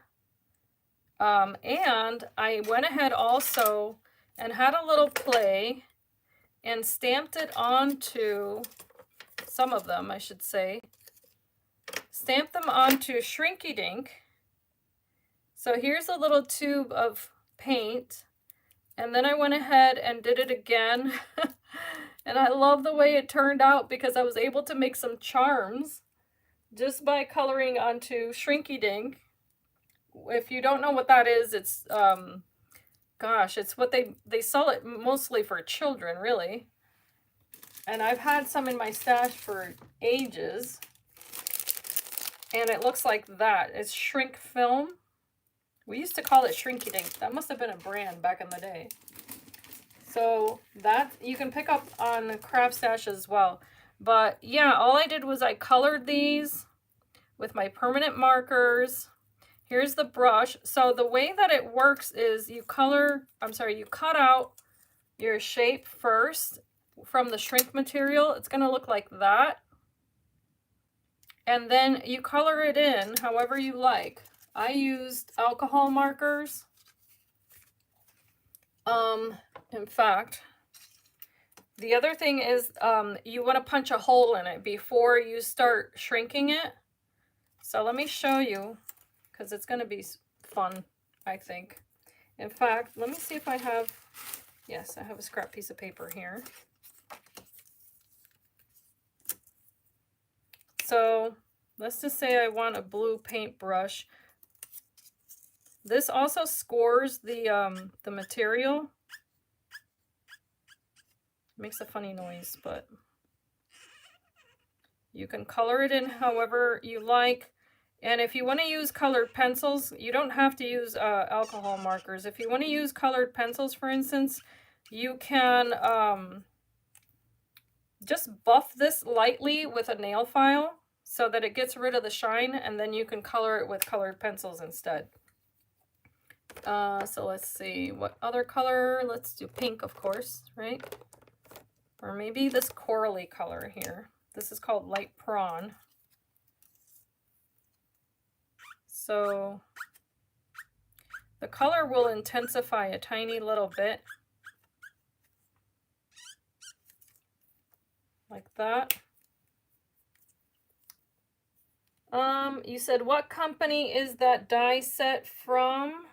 And I went ahead also and had a little play and stamped it onto, some of them I should say, stamped them onto Shrinky Dink. So here's a little tube of paint. And then I went ahead and did it again. And I love the way it turned out, because I was able to make some charms just by coloring onto Shrinky Dink. If you don't know what that is, it's Gosh, it's what they sell it mostly for children, really. And I've had some in my stash for ages. And it looks like that. It's shrink film. We used to call it Shrinky Dink. That must have been a brand back in the day. So that you can pick up on Craft Stash as well. But yeah, all I did was I colored these with my permanent markers. Here's the brush. So the way that it works is you cut out your shape first from the shrink material. It's going to look like that. And then you color it in however you like. I used alcohol markers. In fact, the other thing is you want to punch a hole in it before you start shrinking it. So let me show you, because it's going to be fun, I think. In fact, let me see if I have, yes, I have a scrap piece of paper here. So let's just say I want a blue paintbrush. This also scores the material. Makes a funny noise, but you can color it in however you like. And if you want to use colored pencils, you don't have to use alcohol markers. If you want to use colored pencils, for instance, you can just buff this lightly with a nail file so that it gets rid of the shine, and then you can color it with colored pencils instead. So let's see, what other color? Let's do pink, of course, right? Or maybe this corally color here. This is called light prawn. So the color will intensify a tiny little bit. Like that. You said, what company is that die set from?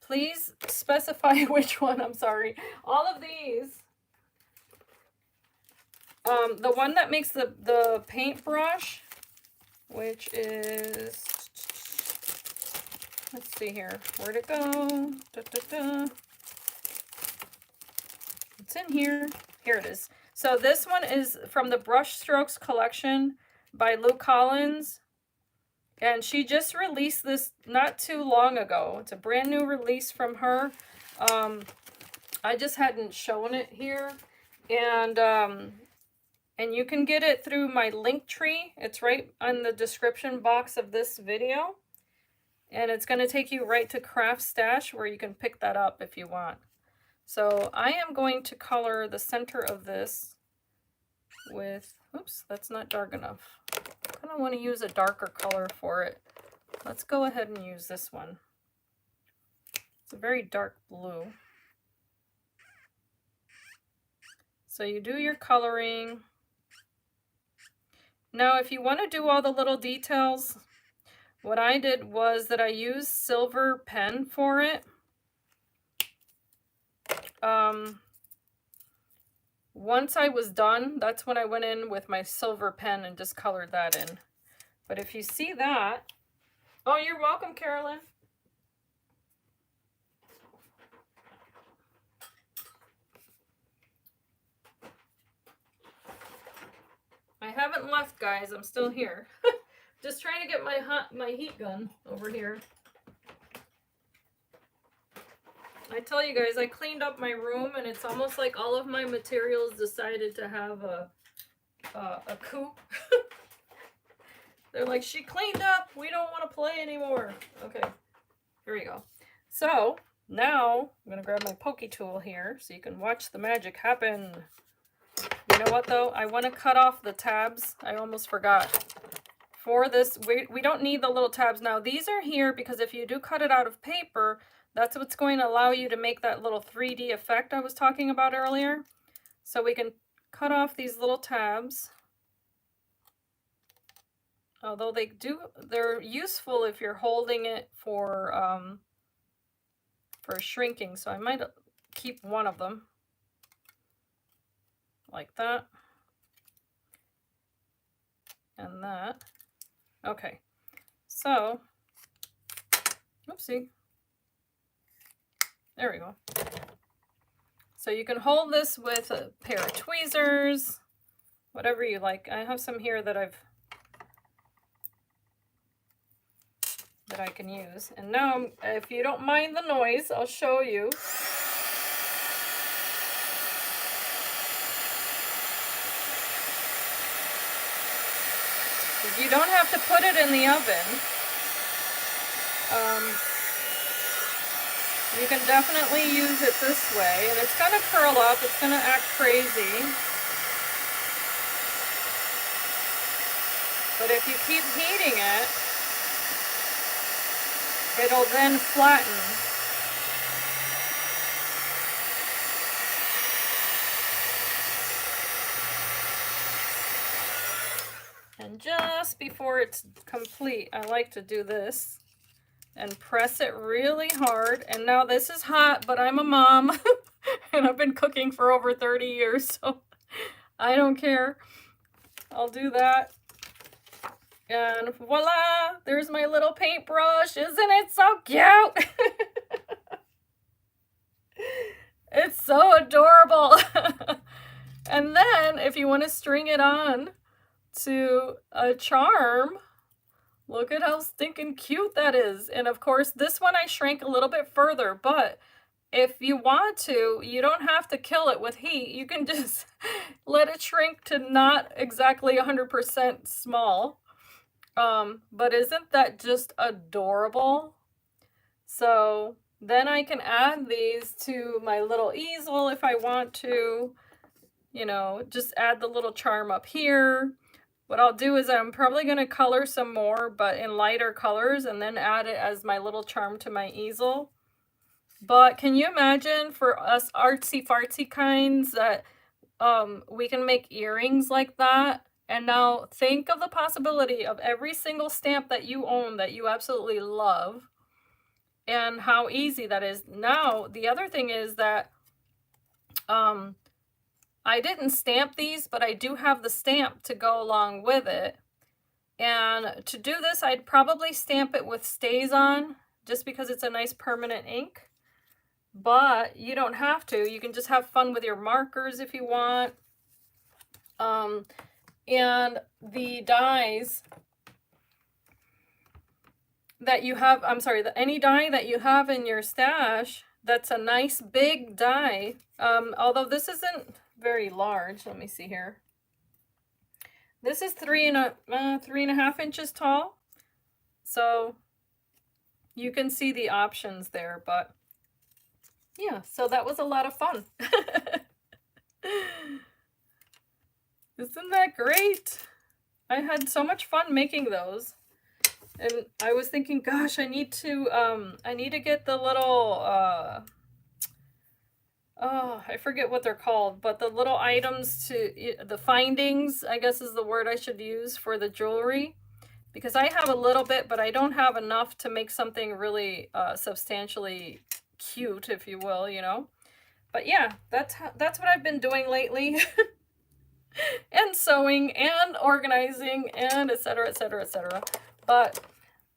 Please specify which one. I'm sorry. All of these. The one that makes the paintbrush, which is, let's see here. Where'd it go? It's in here. Here it is. So this one is from the Brushstrokes collection by Lou Collins. And she just released this not too long ago. It's a brand new release from her. I just hadn't shown it here. And you can get it through my link tree. It's right on the description box of this video. And it's going to take you right to Craft Stash where you can pick that up if you want. So I am going to color the center of this with, oops, that's not dark enough. I kind of want to use a darker color for it. Let's go ahead and use this one. It's a very dark blue. So you do your coloring. Now, if you want to do all the little details, what I did was that I used silver pen for it. Once I was done, that's when I went in with my silver pen and just colored that in. But if you see that, oh, you're welcome, Carolyn. I haven't left, guys. I'm still here. Just trying to get my heat gun over here. I tell you guys, I cleaned up my room, and it's almost like all of my materials decided to have a coup. They're like, she cleaned up. We don't want to play anymore. Okay, here we go. So now I'm going to grab my pokey tool here so you can watch the magic happen. You know what, though? I want to cut off the tabs. I almost forgot. For this, we don't need the little tabs. Now, these are here because if you do cut it out of paper, that's what's going to allow you to make that little 3D effect I was talking about earlier. So we can cut off these little tabs. Although they're useful if you're holding it for shrinking. So I might keep one of them. Like that. And that. Okay. So, oopsie. There we go. So you can hold this with a pair of tweezers, whatever you like. I have some here that I can use. And now, if you don't mind the noise, I'll show you. You don't have to put it in the oven. You can definitely use it this way, and it's gonna curl up, it's gonna act crazy. But if you keep heating it, it'll then flatten. And just before it's complete, I like to do this and press it really hard. And now this is hot, but I'm a mom and I've been cooking for over 30 years, so I don't care. I'll do that. And voila, there's my little paintbrush. Isn't it so cute? It's so adorable. And then if you want to string it on to a charm, look at how stinking cute that is. And of course, this one I shrank a little bit further, but if you want to, you don't have to kill it with heat. You can just let it shrink to not exactly 100% small. But isn't that just adorable? So then I can add these to my little easel if I want to, you know, just add the little charm up here. What I'll do is I'm probably going to color some more, but in lighter colors, and then add it as my little charm to my easel. But can you imagine for us artsy fartsy kinds that we can make earrings like that? And now think of the possibility of every single stamp that you own that you absolutely love and how easy that is. Now, the other thing is that I didn't stamp these, but I do have the stamp to go along with it. And to do this, I'd probably stamp it with Stays On, just because it's a nice permanent ink. But you don't have to. You can just have fun with your markers if you want. And the dies that you have, I'm sorry, any die that you have in your stash, that's a nice big die. Although this isn't very large. Let me see here. This is 3.5 inches tall. So you can see the options there, but yeah, so that was a lot of fun. Isn't that great? I had so much fun making those. And I was thinking, gosh, I need to get the little, oh, I forget what they're called, but the little items the findings, I guess is the word I should use for the jewelry. Because I have a little bit, but I don't have enough to make something really substantially cute, if you will, you know. But yeah, that's what I've been doing lately. And sewing and organizing and etc, etc, etc. But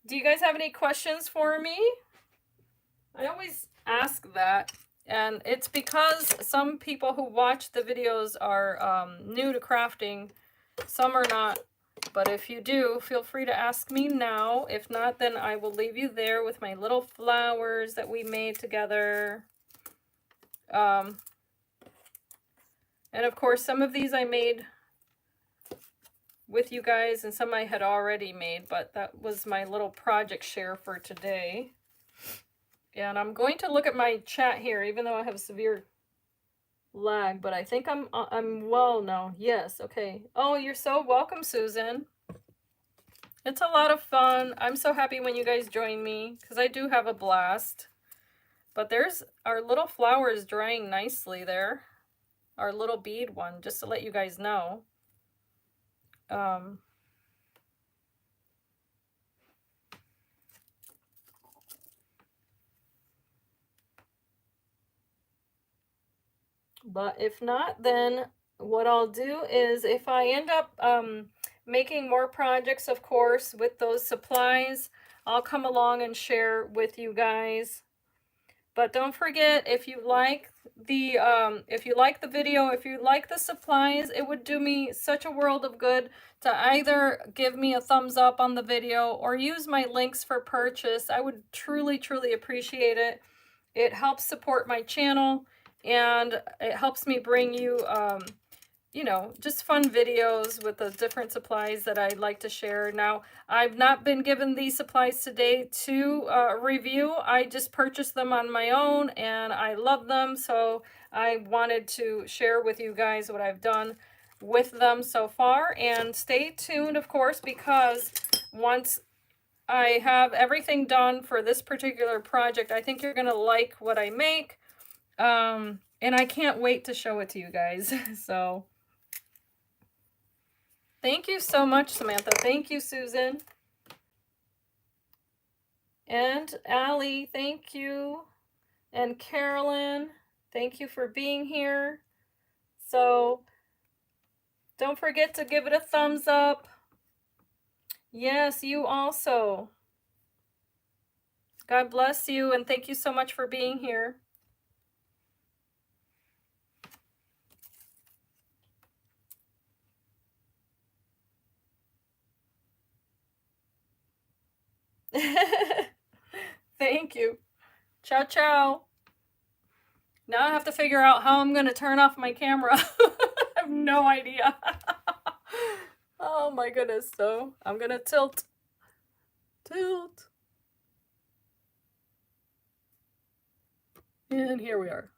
do you guys have any questions for me? I always ask that, and it's because some people who watch the videos are new to crafting, some are not. But if you do, feel free to ask me now. If not, then I will leave you there with my little flowers that we made together. And of course, some of these I made with you guys, and some I had already made, but that was my little project share for today. And I'm going to look at my chat here, even though I have a severe lag, but I think I'm well now. Yes, okay. Oh, you're so welcome, Susan. It's a lot of fun. I'm so happy when you guys join me, because I do have a blast. But there's our little flowers drying nicely there. Our little bead one, just to let you guys know. But if not, then what I'll do is, if I end up making more projects, of course, with those supplies, I'll come along and share with you guys. But don't forget, if you like the video, if you like the supplies, it would do me such a world of good to either give me a thumbs up on the video or use my links for purchase. I would truly, truly appreciate it. It helps support my channel, and it helps me bring you, you know, just fun videos with the different supplies that I like to share. Now, I've not been given these supplies today to review. I just purchased them on my own and I love them. So I wanted to share with you guys what I've done with them so far. And stay tuned, of course, because once I have everything done for this particular project, I think you're going to like what I make. And I can't wait to show it to you guys. So thank you so much, Samantha. Thank you, Susan. And Allie, thank you. And Carolyn, thank you for being here. So don't forget to give it a thumbs up. Yes, you also. God bless you, and thank you so much for being here. Thank you. Ciao, ciao. Now I have to figure out how I'm going to turn off my camera. I have no idea. Oh my goodness. So I'm going to tilt. And here we are.